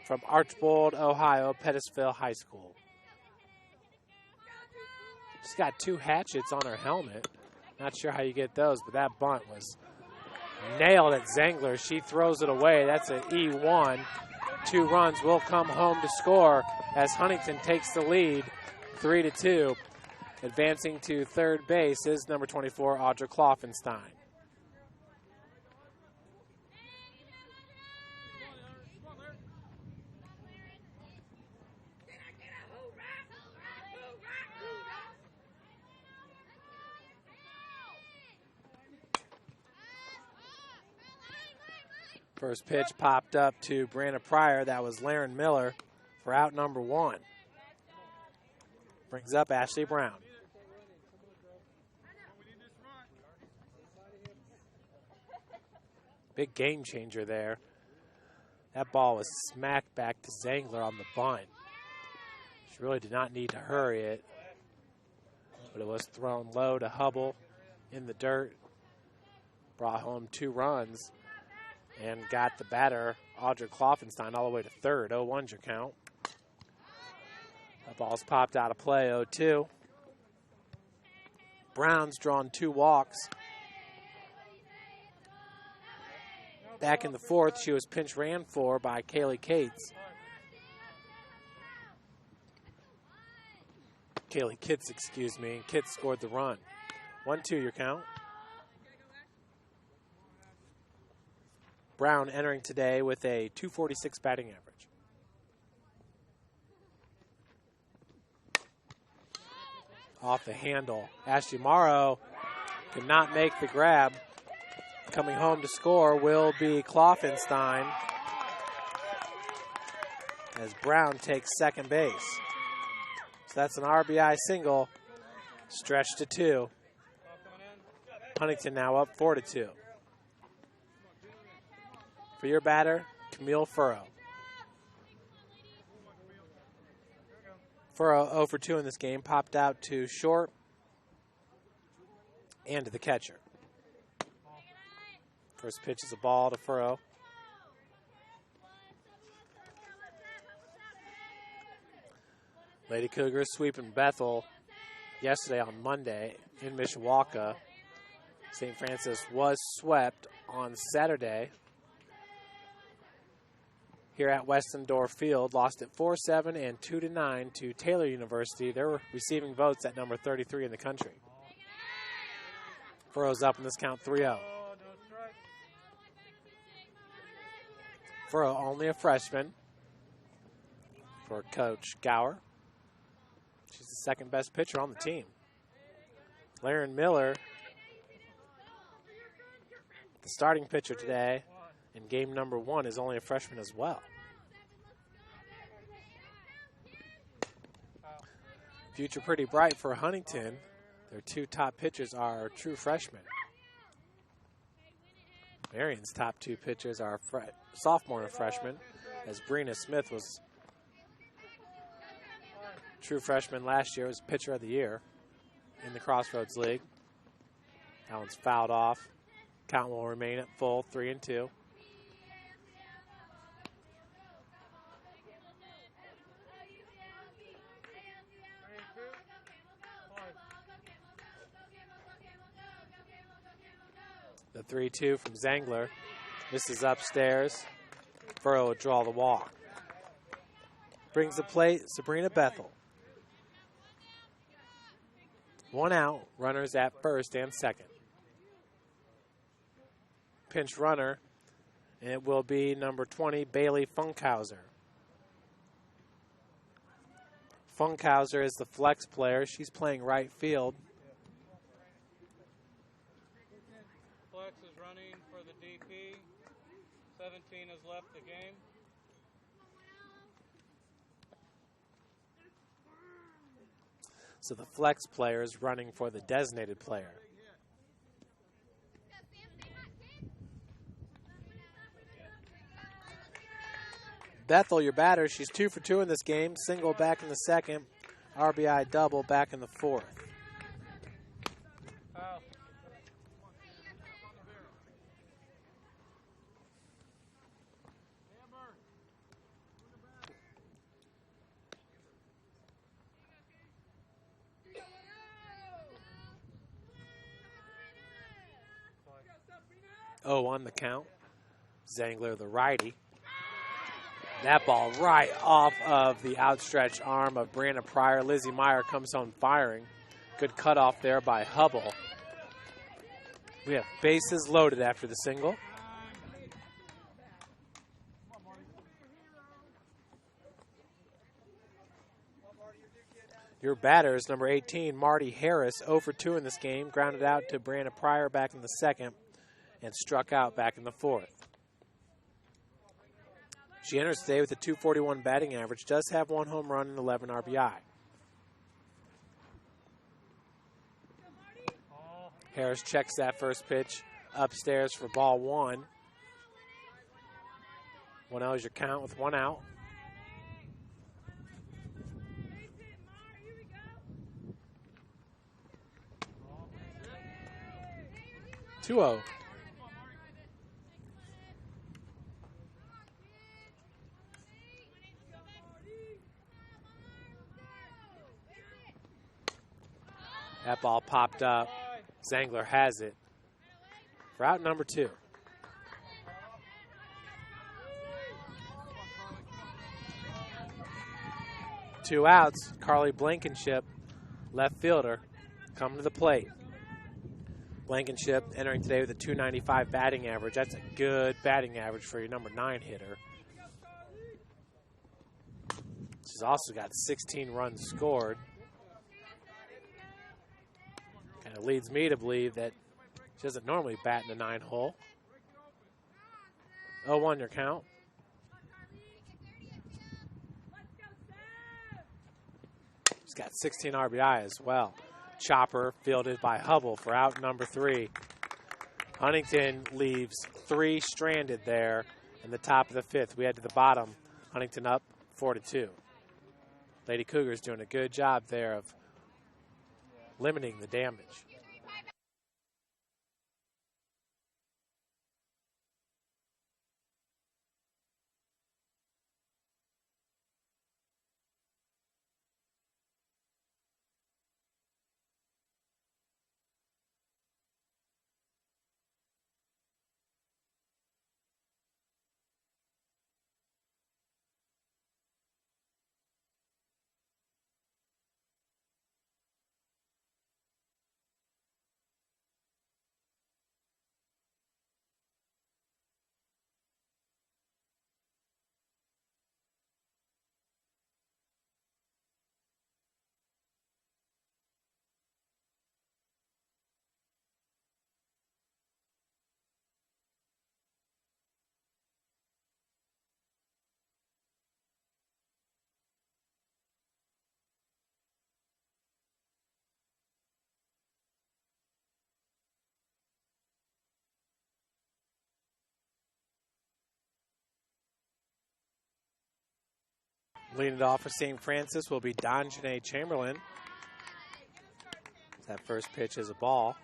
from Archbold, Ohio, Pettisville High School. She's got 2 hatchets on her helmet. Not sure how you get those, but that bunt was nailed at Zengler. She throws it away. That's an E1. 2 runs will come home to score as Huntington takes the lead 3-2. Advancing to third base is number 24, Audra Kloffenstein. First pitch popped up to Breanna Pryor. That was Laren Miller for out number 1. Brings up Ashley Brown. Big game changer there. That ball was smacked back to Zengler on the bunt. She really did not need to hurry it, but it was thrown low to Hubble in the dirt. Brought home 2 runs. And got the batter, Audra Kloffenstein, all the way to third. 0-1's your count. That ball's popped out of play, 0-2. Brown's drawn 2 walks. Back in the fourth, she was pinch ran for by Kaylee Kitts. And Kitts scored the run. 1-2 your count. Brown entering today with a .246 batting average. Off the handle. Ashleigh Morrow could not make the grab. Coming home to score will be Kloffenstein as Brown takes second base. So that's an RBI single, stretched to 2. Huntington now up 4-2. For your batter, Camille Furrow. Furrow 0 for 2 in this game, popped out to short and to the catcher. First pitch is a ball to Furrow. Lady Cougars sweeping Bethel yesterday on Monday in Mishawaka. St. Francis was swept on Saturday here at Westendorf Field. Lost it 4-7 and 2-9 to Taylor University. They're receiving votes at number 33 in the country. Furrow's up in this count 3-0. Furrow, only a freshman for Coach Gower. She's the second best pitcher on the team. Laren Miller, the starting pitcher today in game number 1, is only a freshman as well. Future pretty bright for Huntington. Their 2 top pitchers are true freshmen. Marion's top 2 pitchers are sophomore and freshman, as Breanna Smith was true freshman last year, was pitcher of the year in the Crossroads League. That one's fouled off. Count will remain at full, 3-2. The 3-2 from Zengler. This is upstairs. Furrow will draw the walk. Brings the plate, Sabrina Bethel. 1 out, runners at first and second. Pinch runner, and it will be number 20, Bailey Funkhauser. Funkhauser is the flex player. She's playing right field. Flex is running for the DP. 17 has left the game. So the flex player is running for the designated player. Bethel, your batter, she's 2 for 2 in this game. Single back in the second, RBI double back in the fourth. Oh, on the count. Zengler, the righty. That ball right off of the outstretched arm of Breanna Pryor. Lizzie Meyer comes home firing. Good cutoff there by Hubble. We have bases loaded after the single. Your batter is number 18, Marty Harris, 0 for 2 in this game. Grounded out to Breanna Pryor back in the second and struck out back in the fourth. She enters today with a .241 batting average, does have 1 home run and 11 RBI. Harris checks that first pitch upstairs for ball 1. 1-0 is your count with 1 out. Two-0. That ball popped up. Zengler has it for out number 2. Two outs. Carly Blankenship, left fielder, come to the plate. Blankenship entering today with a .295 batting average. That's a good batting average for your number 9 hitter. She's also got 16 runs scored. Kind of leads me to believe that she doesn't normally bat in the 9 hole. 0-1 your count. She's got 16 RBI as well. chopper fielded by Hubble for out number 3. Huntington leaves 3 stranded there in the top of the 5th. We head to the bottom. Huntington up 4-2. Lady Cougars doing a good job there of limiting the damage. Leading it off for St. Francis will be Donjanae Chamberlain. That first pitch is a ball.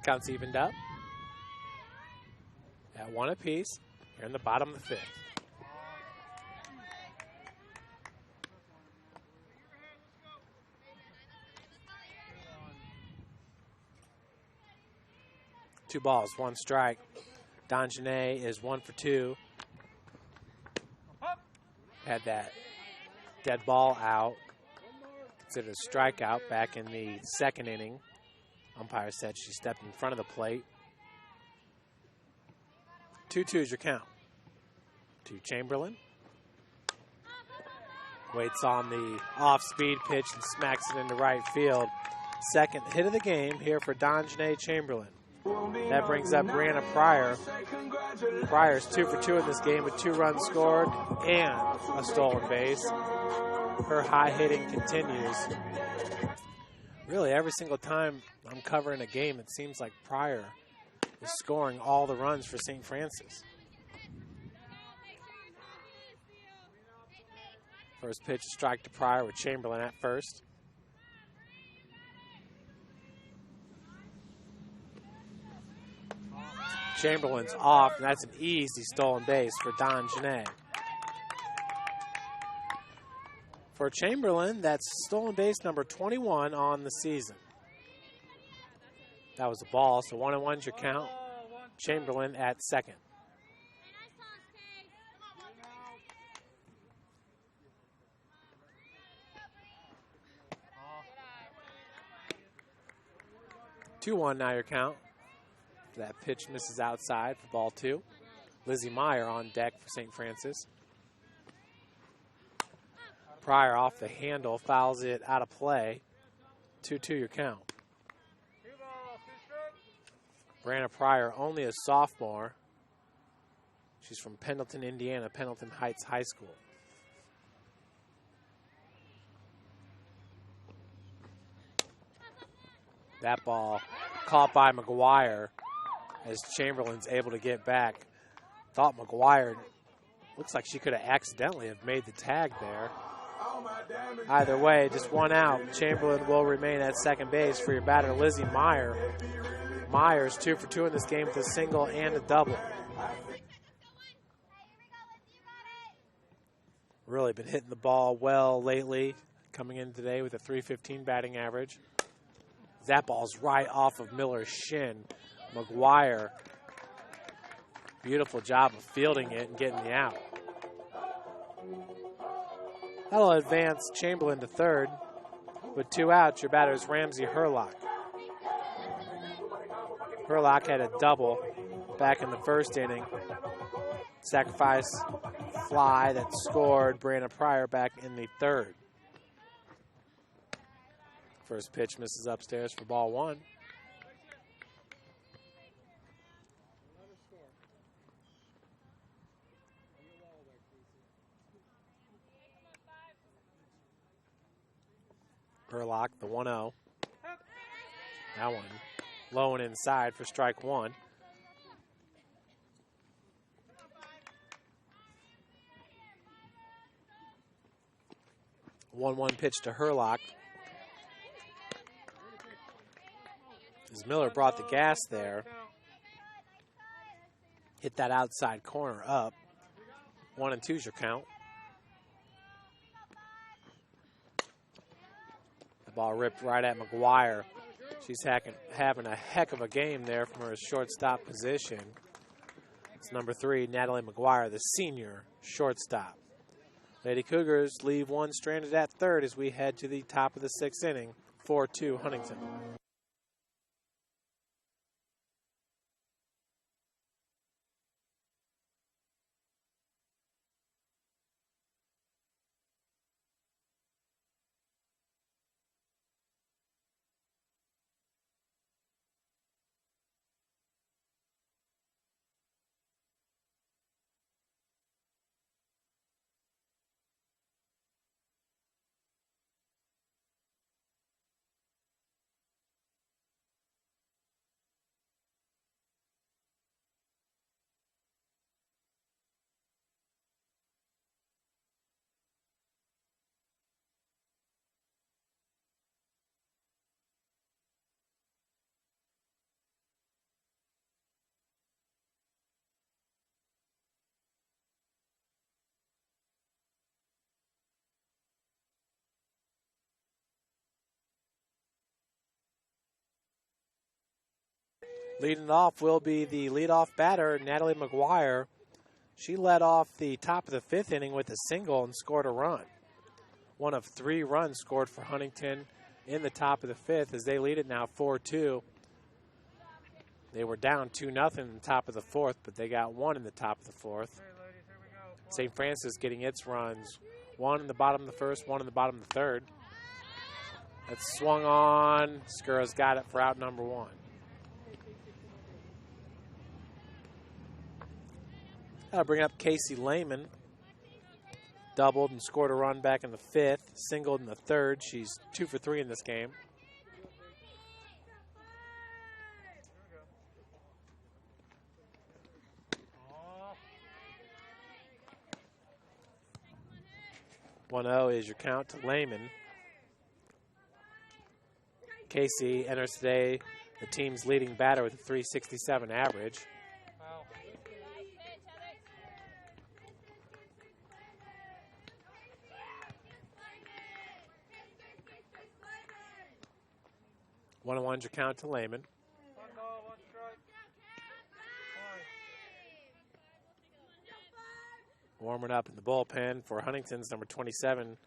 Counts evened up at 1 apiece here in the bottom of the 5th. Two balls, 1 strike. Donjanae is 1 for 2. Had that dead ball out. Considered a strikeout back in the 2nd inning. Umpire said she stepped in front of the plate. 2-2 is your count. To Chamberlain. Waits on the off-speed pitch and smacks it into right field. Second hit of the game here for Donjanae Chamberlain. That brings up Breanna Pryor. Pryor's 2 for 2 in this game with 2 runs scored and a stolen base. Her high hitting continues. Really, every single time I'm covering a game, it seems like Pryor is scoring all the runs for St. Francis. First pitch, strike to Pryor with Chamberlain at first. Chamberlain's off, and that's an easy stolen base for Donjanae. For Chamberlain, that's stolen base number 21 on the season. That was a ball, so 1-1's your count. Chamberlain at second. Two 2-1 now your count. That pitch misses outside for ball 2. Lizzie Meyer on deck for St. Francis. Pryor off the handle, fouls it out of play. 2-2 your count. Breanna Pryor, only a sophomore. She's from Pendleton, Indiana, Pendleton Heights High School. That ball caught by McGuire as Chamberlain's able to get back. Thought McGuire, looks like she could have accidentally have made the tag there. Either way, just one out. Chamberlain will remain at second base for your batter, Lizzie Meyer. Meyer's 2 for 2 in this game with a single and a double. Really been hitting the ball well lately, coming in today with a .315 batting average. That ball's right off of Miller's shin. McGuire, beautiful job of fielding it and getting the out. That'll advance Chamberlain to third. With 2 outs, your batter is Ramsie Hurlock. Hurlock had a double back in the first inning. Sacrifice fly that scored Breanna Pryor back in the third. First pitch misses upstairs for ball one. Hurlock, the 1-0. That one low and inside for strike one. One pitch to Hurlock. As Miller brought the gas there. Hit that outside corner up. 1-2's your count. The ball ripped right at McGuire. She's having a heck of a game there from her shortstop position. It's number 3, Natalie McGuire, the senior shortstop. Lady Cougars leave one stranded at third as we head to the top of the 6th inning, 4-2 Huntington. Leading off will be the leadoff batter, Natalie McGuire. She led off the top of the 5th inning with a single and scored a run. One of 3 runs scored for Huntington in the top of the 5th as they lead it now 4-2. They were down 2-0 in the top of the 4th, but they got 1 in the top of the 4th. St. Francis getting its runs. 1 in the bottom of the 1st, 1 in the bottom of the 3rd. That's swung on. Skura's got it for out number 1. That'll bring up Casey Lehman. Doubled and scored a run back in the 5th. Singled in the 3rd. She's 2 for 3 in this game. One 0 is your count to Lehman. Casey enters today the team's leading batter with a .367 average. 1-1's your count to Lehman. 1 ball, 1 strike. Warming up in the bullpen for Huntington's number 27,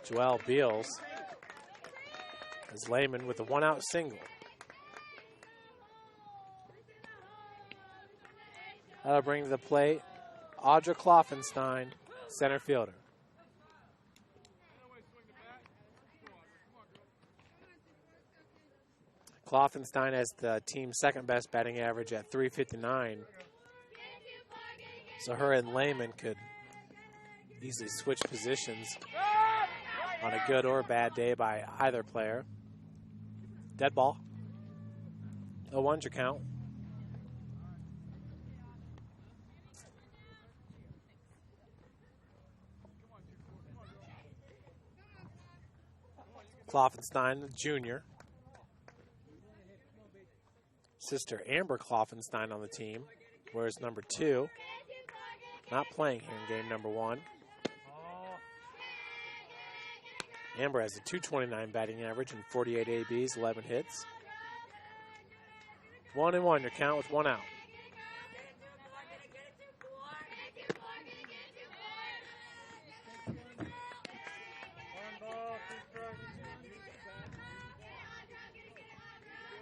Joelle Beals. As Lehman with a 1-out single. That'll bring to the plate Audra Kloffenstein, center fielder. Kloffenstein has the team's second best batting average at .359. So her and Lehman could easily switch positions on a good or bad day by either player. Dead ball. 0-1's your count. Kloffenstein, the junior. Sister Amber Kloffenstein on the team, wears number 2. Not playing here in game number 1. Amber has a .229 batting average and 48 ABs, 11 hits. 1-1 your count with 1 out.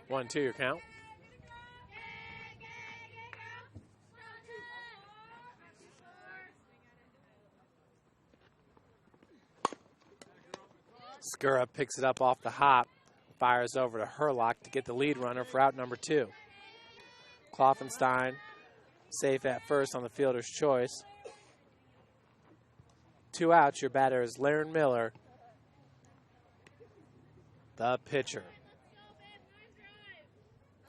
One, 2 your count. Skura picks it up off the hop, fires over to Hurlock to get the lead runner for out number 2. Kloffenstein safe at first on the fielder's choice. 2 outs. Your batter is Laren Miller, the pitcher.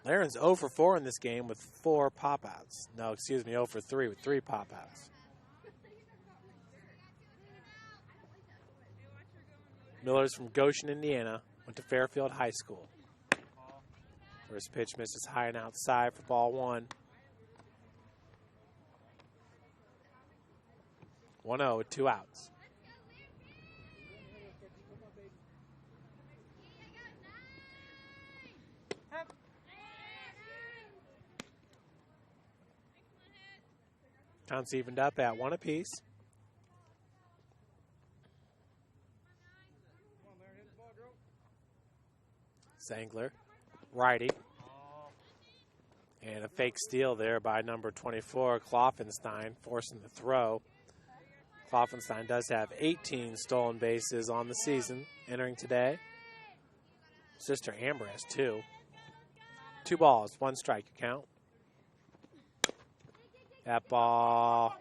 Laren's 0 for 4 in this game with 4 pop-outs. No, excuse me, 0 for 3 with 3 pop-outs. Miller's from Goshen, Indiana, went to Fairfield High School. First pitch misses high and outside for ball 1. 1-0 with 2 outs. Counts evened up at 1 apiece. Zengler, righty. And a fake steal there by number 24, Kloffenstein, forcing the throw. Kloffenstein does have 18 stolen bases on the season entering today. Sister Amber has 2. 2 balls, 1 strike, you count. That ball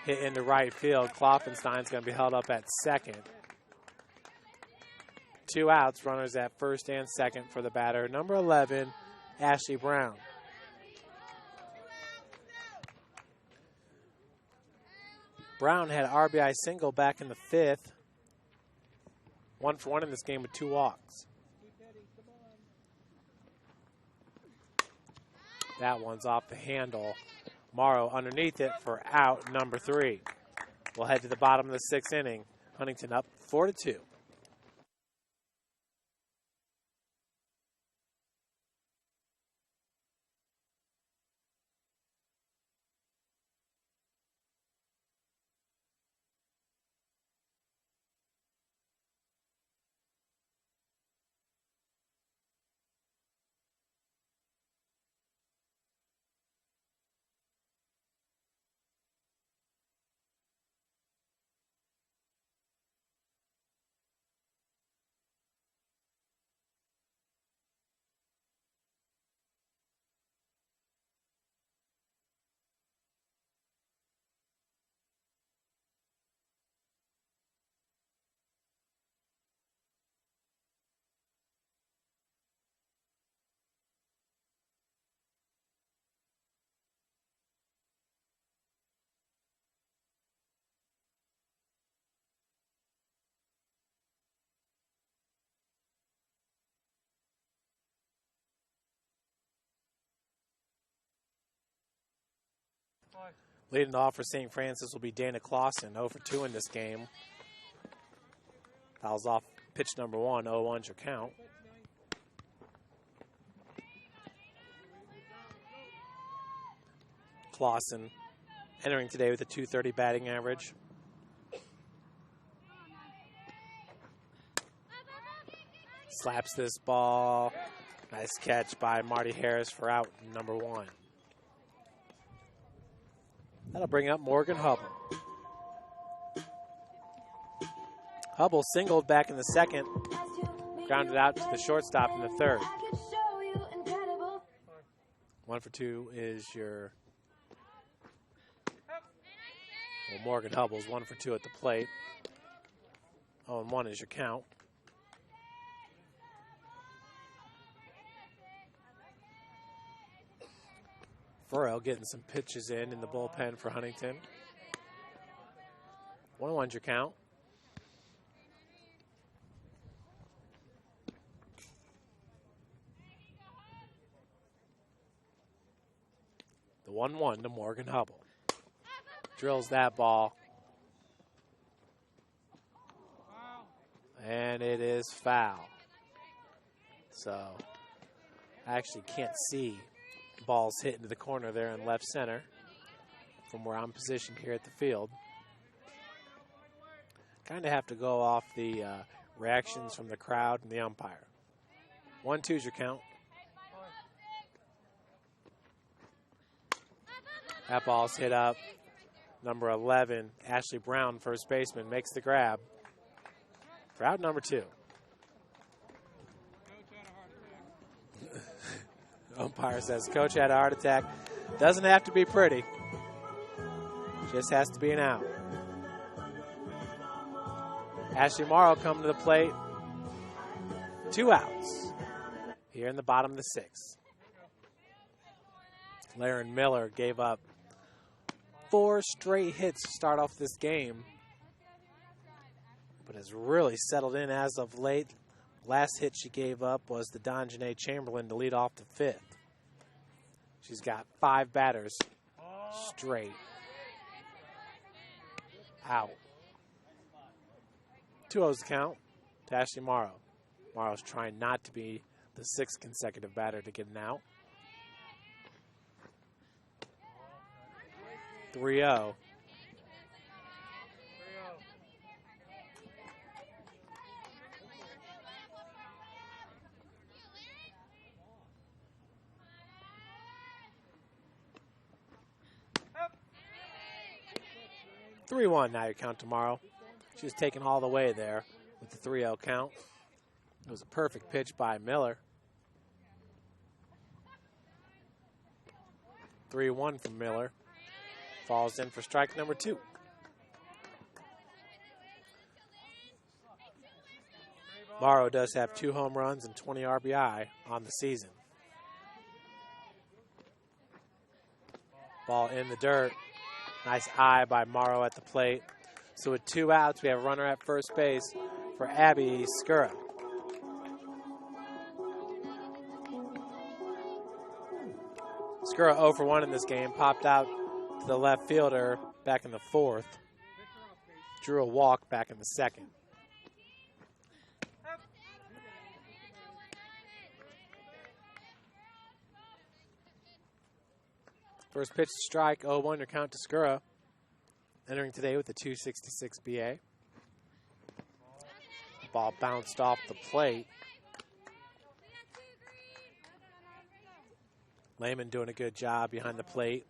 hit into right field. Kloffenstein's going to be held up at second. 2 outs, runners at first and second for the batter, number 11, Ashleigh Brown. Brown had an RBI single back in the 5th. 1 for 1 in this game with 2 walks. That one's off the handle. Morrow underneath it for out number 3. We'll head to the bottom of the 6th inning. Huntington up 4-2. Leading off for St. Francis will be Dana Clausen, 0 for 2 in this game. Fouls off pitch number 1, 0-1's your count. Clausen entering today with a .230 batting average. Slaps this ball. Nice catch by Marty Harris for out number 1. That'll bring up Morgan Hubble. Hubble singled back in the 2nd, grounded out to the shortstop in the 3rd. 1 for 2 is your... Well, Morgan Hubble's 1 for 2 at the plate. 0-1 is your count. Farrell getting some pitches in the bullpen for Huntington. 1-1's your count. The 1-1 to Morgan Hubble. Drills that ball. And it is foul. So, I actually can't see balls hit into the corner there in left center from where I'm positioned here at the field. Kind of have to go off the reactions from the crowd and the umpire. 1-2's your count. That ball's hit up. Number 11, Ashleigh Brown, first baseman, makes the grab for out number 2. Umpire says, Coach had a heart attack. Doesn't have to be pretty. Just has to be an out. Ashleigh Morrow coming to the plate. 2 outs here in the bottom of the 6th. Laren Miller gave up 4 straight hits to start off this game, but has really settled in as of late. Last hit she gave up was the Donjanae Chamberlain to lead off the 5th. She's got 5 batters straight out. 2-0's count to Ashleigh Morrow. Morrow's trying not to be the 6th consecutive batter to get an out. 3-0. Three-1 now your count tomorrow. She was taken all the way there with the 3-0 count. It was a perfect pitch by Miller. 3-1 from Miller. Falls in for strike number 2. Morrow does have 2 home runs and 20 RBI on the season. Ball in the dirt. Nice eye by Morrow at the plate. So with 2 outs, we have a runner at first base for Abby Skura. Skura 0 for 1 in this game. Popped out to the left fielder back in the 4th. Drew a walk back in the 2nd. First pitch to strike, 0-1 your count to Skura. Entering today with a 266 BA. Ball bounced off the plate. Lehman doing a good job behind the plate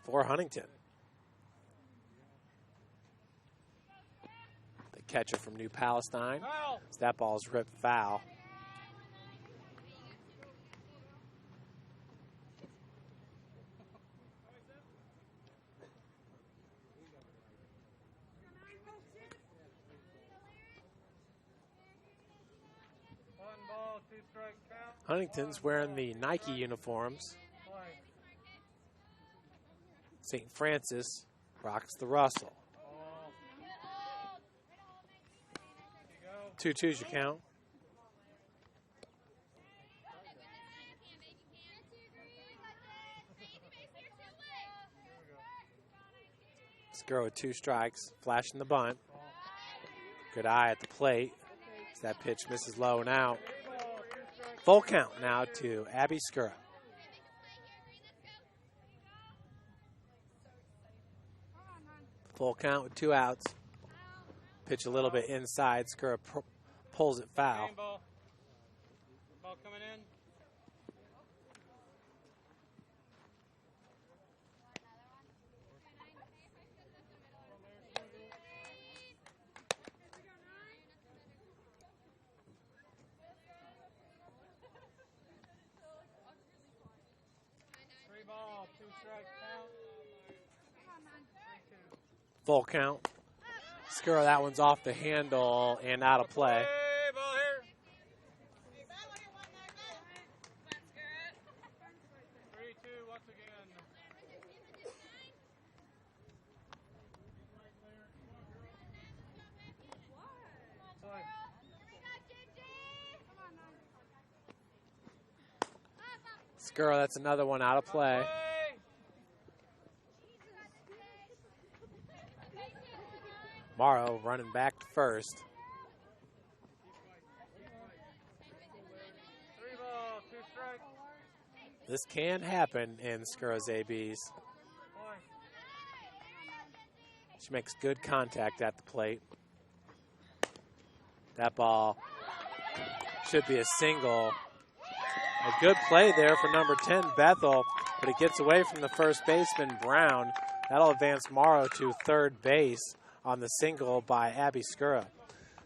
for Huntington. The catcher from New Palestine. That ball's ripped foul. Huntington's wearing the Nike uniforms. St. Francis rocks the Russell. 2-2's your count. Skura with 2 strikes, flashing the bunt. Good eye at the plate. That pitch misses low and out. Full count now to Abby Skura. Full count with 2 outs. Pitch a little bit inside. Skura pulls it foul. Ball coming in. Full count. Skura, that one's off the handle and out of play. Ball here. 3-2 once again. Skura, that's another one out of play. Morrow running back to first. 3 ball, 2 strike. This can happen in Skura's ABs. She makes good contact at the plate. That ball should be a single. A good play there for number 10, Bethel, but it gets away from the first baseman, Brown. That'll advance Morrow to third base on the single by Abby Skura.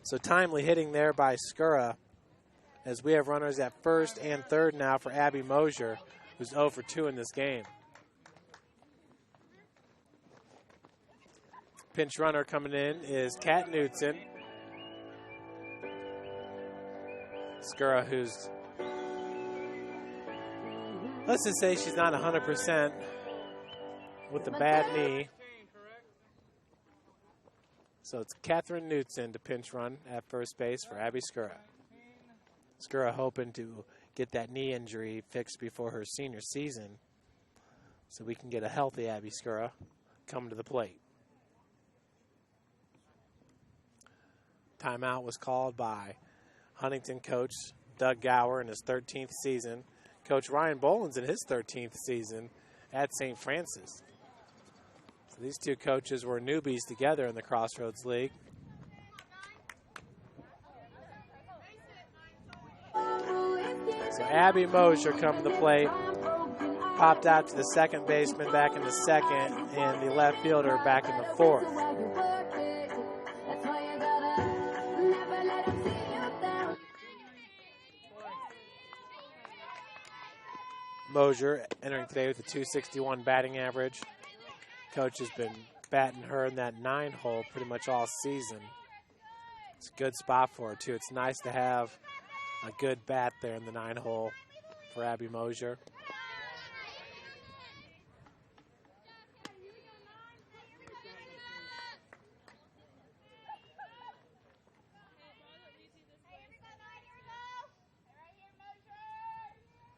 So timely hitting there by Skura as we have runners at first and third now for Abby Mosier, who's 0 for 2 in this game. Pinch runner coming in is Kat Knudsen. Skura, who's, let's just say she's not 100% with the bad knee. So it's Catherine Knudsen to pinch run at first base for Abby Skura. Skura hoping to get that knee injury fixed before her senior season so we can get a healthy Abby Skura come to the plate. Timeout was called by Huntington coach Doug Gower in his 13th season. Coach Ryan Boland's in his 13th season at St. Francis. So these two coaches were newbies together in the Crossroads League. So Abby Mosier come to the plate, popped out to the second baseman back in the second, and the left fielder back in the fourth. Mosier entering today with a .261 batting average. Coach has been batting her in that 9-hole pretty much all season. It's a good spot for her, too. It's nice to have a good bat there in the 9-hole for Abby Mosier.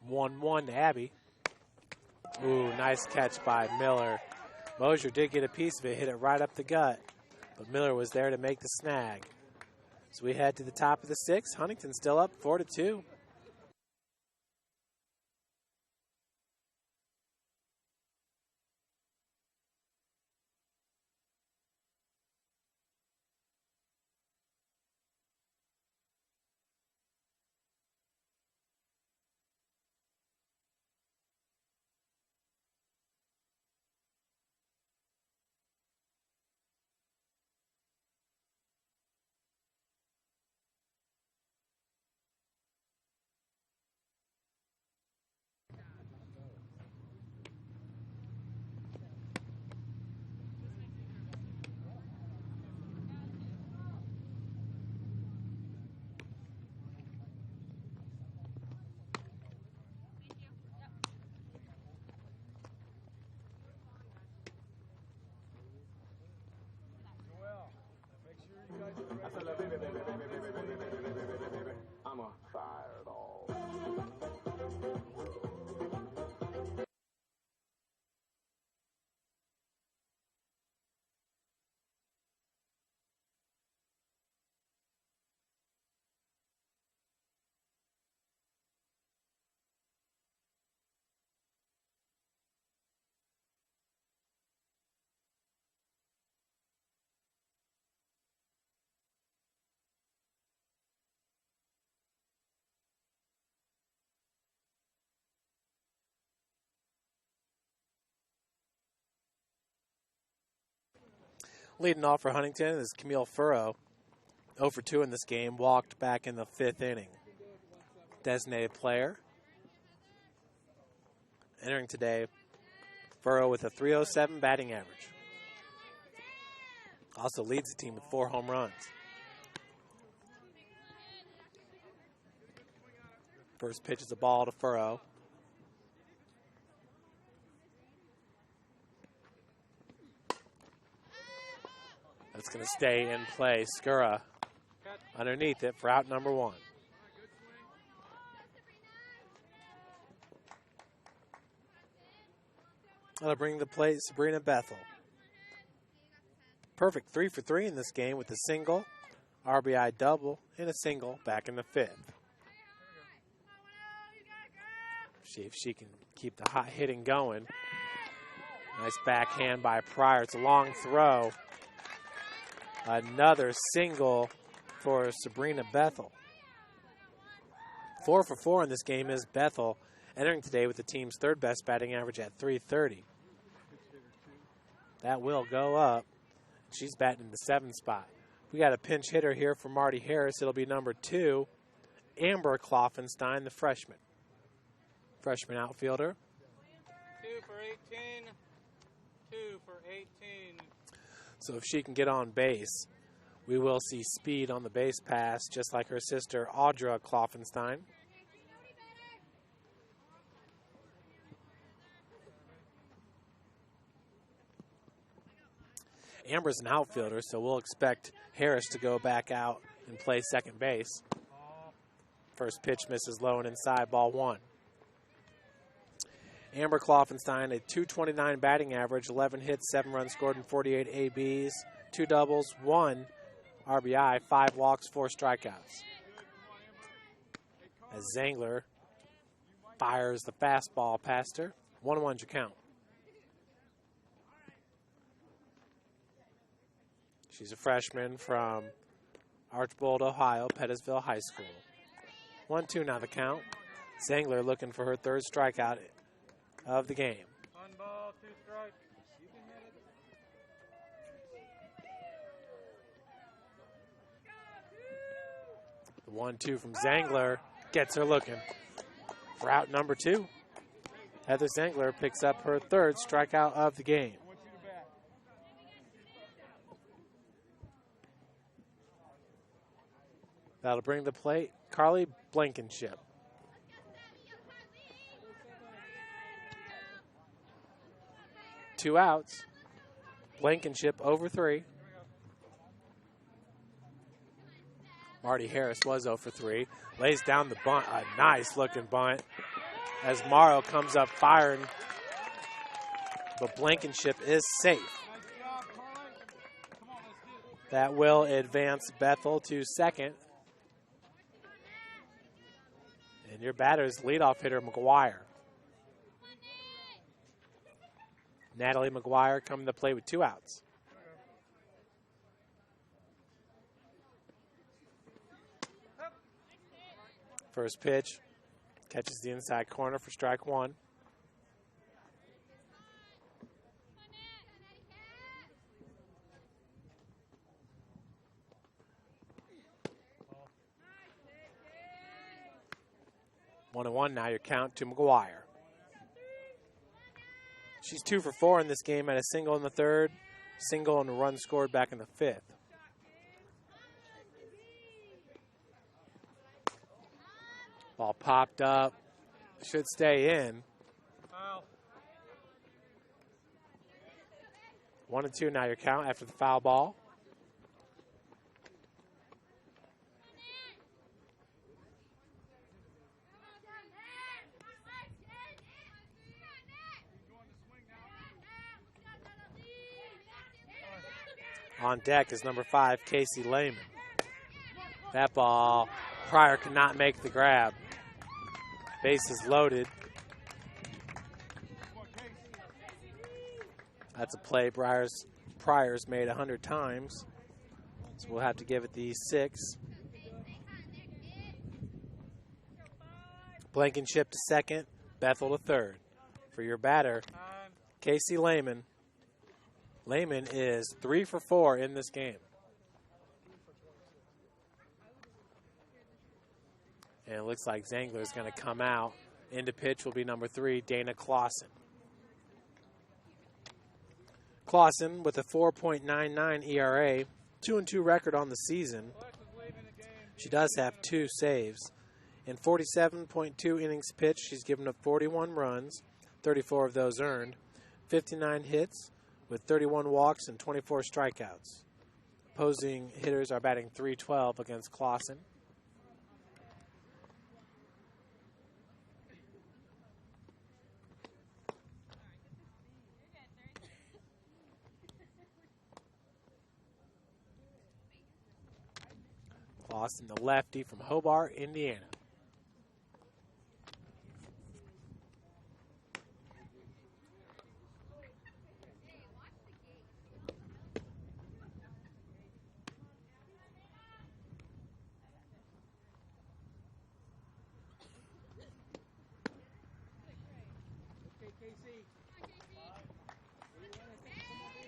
One to Abby. Ooh, nice catch by Miller. Mosier did get a piece of it, hit it right up the gut, but Miller was there to make the snag. So we head to the top of the 6th. Huntington still up 4-2. I'm a fireball. Leading off for Huntington is Camille Furrow, 0 for 2 in this game, walked back in the 5th inning. Designated player. Entering today, Furrow with a .307 batting average. Also leads the team with 4 home runs. First pitch is a ball to Furrow. That's going to stay in play. Skura underneath it for out number 1. That'll bring the plate Sabrina Bethel. Perfect 3 for 3 in this game with a single, RBI double, and a single back in the 5th. See if she can keep the hot hitting going. Nice backhand by Pryor. It's a long throw. Another single for Sabrina Bethel. 4 for 4 in this game is Bethel, entering today with the team's 3rd best batting average at .330. That will go up. She's batting in the 7th spot. We got a pinch hitter here for Marty Harris. It'll be number 2, Amber Kloffenstein, the freshman. Freshman outfielder. 2 for 18. 2 for 18. So if she can get on base, we will see speed on the base pass, just like her sister, Audra Kloffenstein. Amber's an outfielder, so we'll expect Harris to go back out and play second base. First pitch misses low and inside, ball 1. Amber Kloffenstein, a .229 batting average, 11 hits, 7 runs scored, and 48 ABs, 2 doubles, 1 RBI, 5 walks, 4 strikeouts. As Zengler fires the fastball past her, 1-1 your count. She's a freshman from Archbold, Ohio, Pettisville High School. 1-2 now the count. Zengler looking for her 3rd strikeout of the game. 1 ball, 2 strikes. The 1-2 from Zengler gets her looking for out number 2. Heather Zengler picks up her 3rd strikeout of the game. That'll bring the plate Carly Blankenship. Two outs. Blankenship over 3. Marty Harris was 0 for 3. Lays down the bunt. A nice looking bunt as Morrow comes up firing. But Blankenship is safe. That will advance Bethel to second. And your batter's leadoff hitter, McGuire. Natalie McGuire coming to play with 2 outs. First pitch catches the inside corner for strike 1. One and 1 now your count to McGuire. She's 2 for 4 in this game, at a single in the 3rd, single and a run scored back in the 5th. Ball popped up, should stay in. Foul. 1 and 2 now your count after the foul ball. On deck is number 5, Casey Lehman. That ball, Pryor could not make the grab. Bases loaded. That's a play Pryor's made 100 times. So we'll have to give it the 6. Blankenship to second, Bethel to third. For your batter, Casey Lehman. Lehman is 3 for 4 in this game. And it looks like Zengler is going to come out. Into pitch will be number 3, Dana Clausen. Clausen with a 4.99 ERA, 2-2 record on the season. She does have 2 saves. In 47.2 innings pitched, she's given up 41 runs, 34 of those earned, 59 hits, with 31 walks and 24 strikeouts. Opposing hitters are batting .312 against Clausen. Clausen, the lefty from Hobart, Indiana.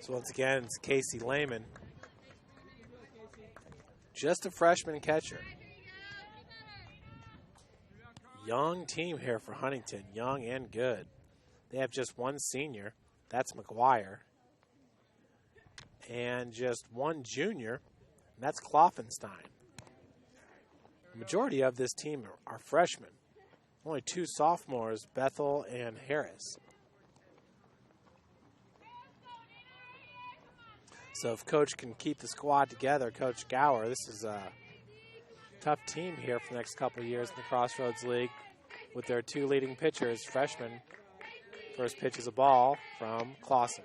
So once again, it's Casey Lehman. Just a freshman catcher. Young team here for Huntington, young and good. They have just one senior, that's McGuire, and just one junior, and that's Kloffenstein. The majority of this team are freshmen. Only two sophomores, Bethel and Harris. So if Coach can keep the squad together, Coach Gower, this is a tough team here for the next couple of years in the Crossroads League with their two leading pitchers, freshmen. First pitch is a ball from Clausen.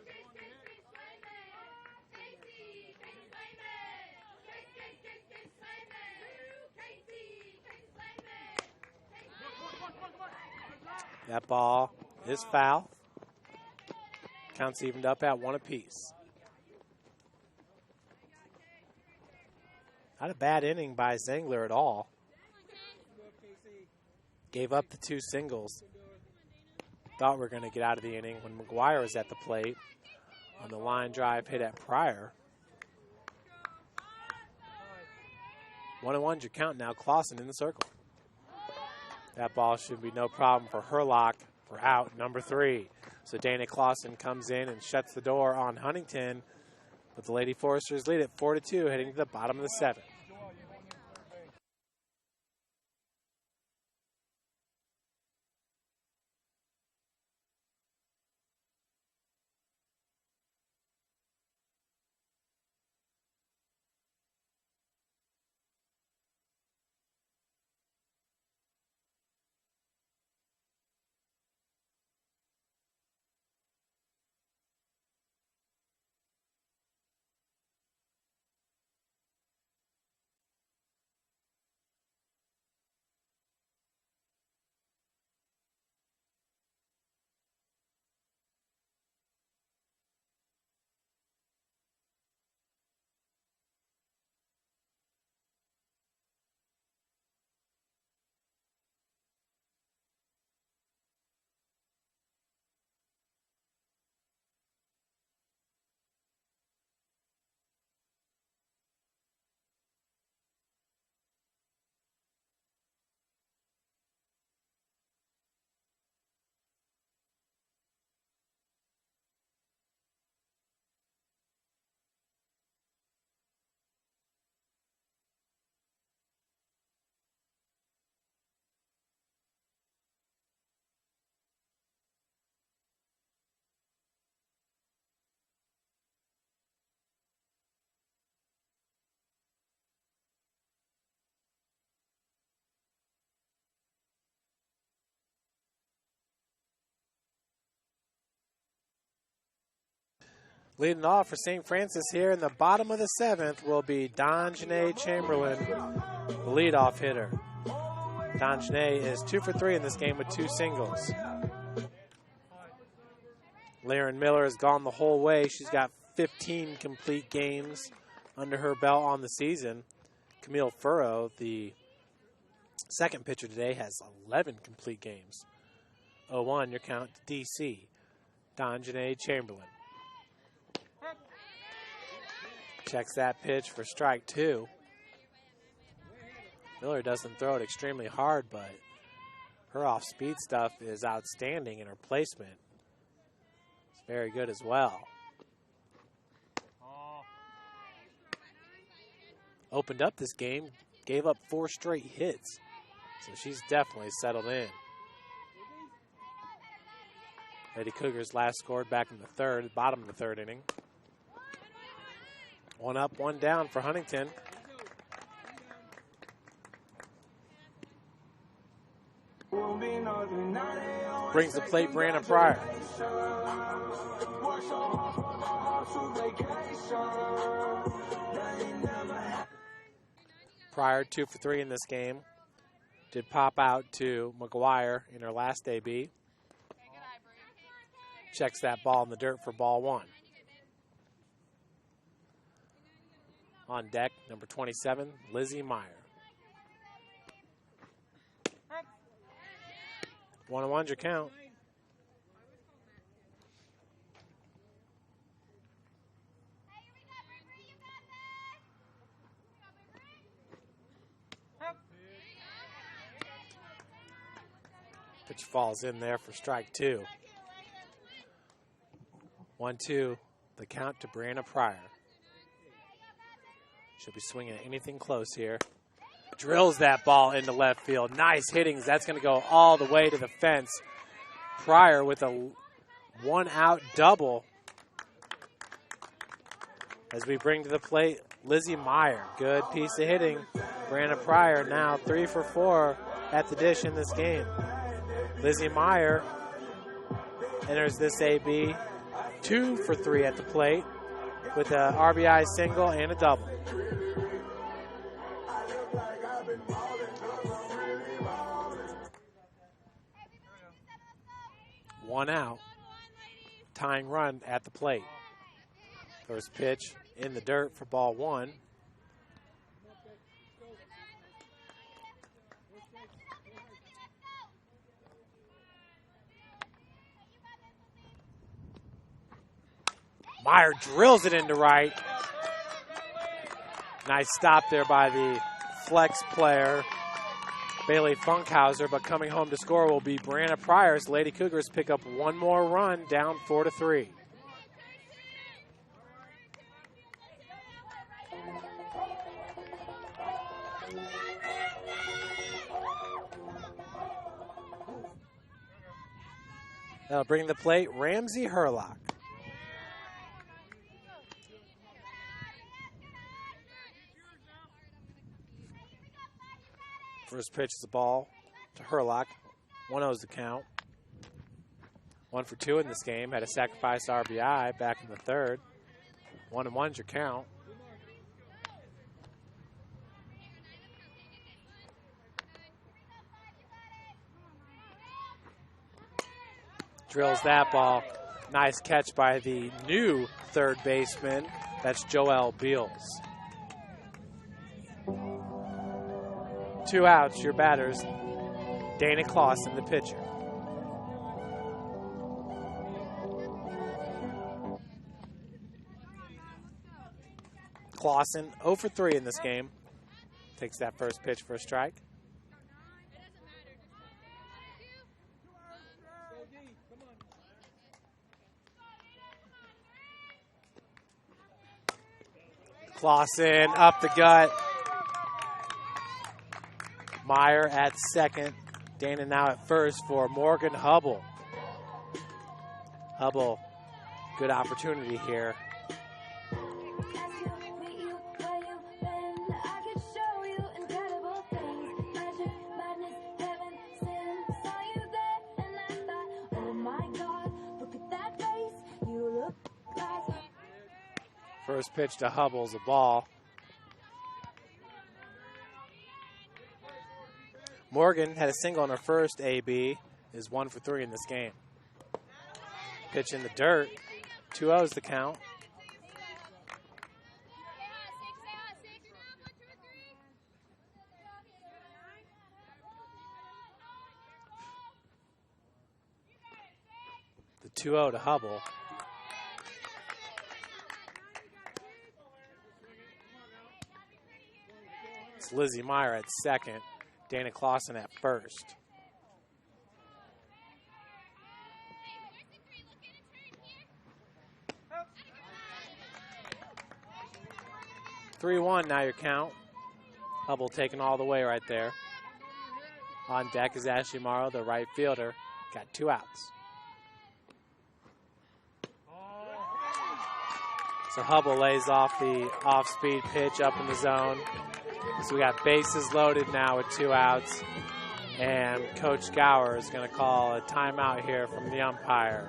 That ball is foul. Counts evened up at 1 apiece. Not a bad inning by Zengler at all. Gave up the two singles. Thought we were going to get out of the inning when McGuire was at the plate on the line drive hit at Pryor. 1-1's your count now. Clausen in the circle. That ball should be no problem for Hurlock for out number 3. So Dana Clausen comes in and shuts the door on Huntington. But the Lady Foresters lead at 4-2 heading to the bottom of the 7th. Leading off for St. Francis here in the bottom of the 7th will be Donjanae Chamberlain, the leadoff hitter. Donjanae is 2 for 3 in this game with 2 singles. Laren Miller has gone the whole way. She's got 15 complete games under her belt on the season. Camille Furrow, the second pitcher today, has 11 complete games. 0-1, your count to DC. Donjanae Chamberlain. Checks that pitch for strike 2. Miller doesn't throw it extremely hard, but her off-speed stuff is outstanding, and her placement is very good as well. Opened up this game, gave up 4 straight hits, so she's definitely settled in. Lady Cougars last scored back in the 3rd, bottom of the 3rd inning. 1 up, 1 down for Huntington. Brings the plate Breanna Pryor. Pryor 2 for 3 in this game. Did pop out to McGuire in her last AB. Checks that ball in the dirt for ball 1. On deck, number 27, Lizzie Meyer. 1-1's your count. Pitch falls in there for strike 2. 1-2, the count to Breanna Pryor. She'll be swinging at anything close here. Drills that ball into left field. Nice hittings. That's going to go all the way to the fence. Pryor with a 1-out double. As we bring to the plate, Lizzie Meyer. Good piece of hitting. Breanna Pryor now 3 for 4 at the dish in this game. Lizzie Meyer enters this AB 2 for 3 at the plate with a RBI single and a double. One out. Tying run at the plate. First pitch in the dirt for ball 1. Meyer drills it into right. Nice stop there by the flex player, Bailey Funkhauser, but coming home to score will be Breanna Pryor's. Lady Cougars pick up one more run, down 4-3. That'll bring the plate Ramsie Hurlock. First pitch is a ball to Hurlock. 1-0 is the count. 1 for 2 in this game. Had a sacrifice RBI back in the third. 1-1's your count. Drills that ball. Nice catch by the new third baseman. That's Joel Beals. 2 outs, your batters. Dana Clausen, the pitcher. Clausen 0 for 3 in this game. Takes that first pitch for a strike. Clausen up the gut. Meyer at second. Dana now at first for Morgan Hubble. Hubble, good opportunity here. First pitch to Hubble's a ball. Morgan had a single on her first AB, is 1 for 3 in this game. Pitch in the dirt, 2-0's the count. The 2-0 to Hubble. It's Lizzie Meyer at second. Dana Clausen at first. (3-1) now your count. Hubble taken all the way right there. On deck is Ashleigh Morrow, the right fielder. Got 2 outs. So Hubble lays off the off-speed pitch up in the zone. So we got bases loaded now with 2 outs. And Coach Gower is going to call a timeout here from the umpire.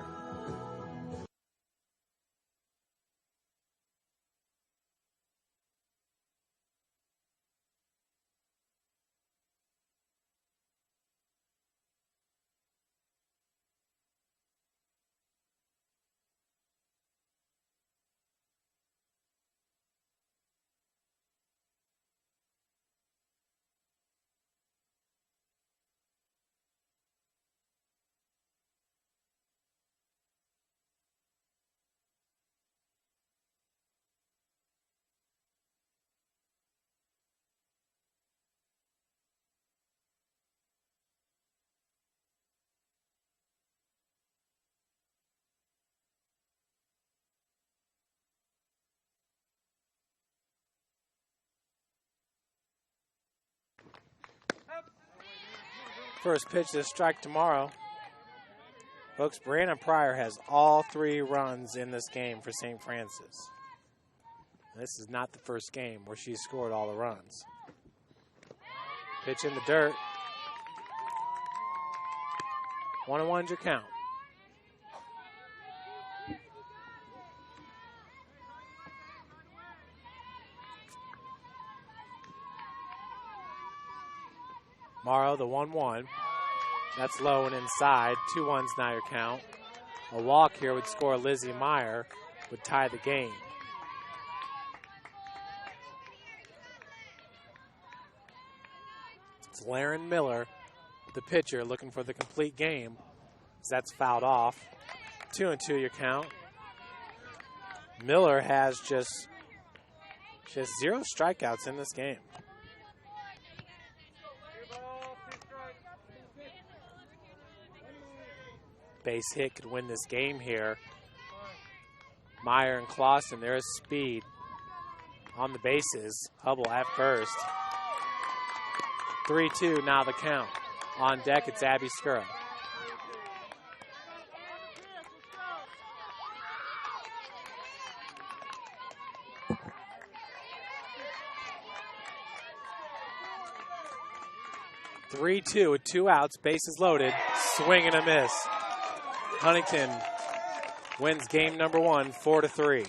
First pitch to strike tomorrow. Folks, Breanna Pryor has all 3 runs in this game for St. Francis. This is not the first game where she scored all the runs. Pitch in the dirt. 1-1's your count. Morrow, the 1-1. That's low and inside. 2-1's now your count. A walk here would score Lizzie Meyer, would tie the game. It's Laren Miller, the pitcher, looking for the complete game. That's fouled off. 2-2 your count. Miller has just 0 strikeouts in this game. Base hit could win this game here. Meyer and Clausen, there is speed on the bases. Hubble at first. 3-2 now the count. On deck, it's Abby Skura. (3-2) with 2 outs, bases loaded, swing and a miss. Huntington wins game number 1, 4-3.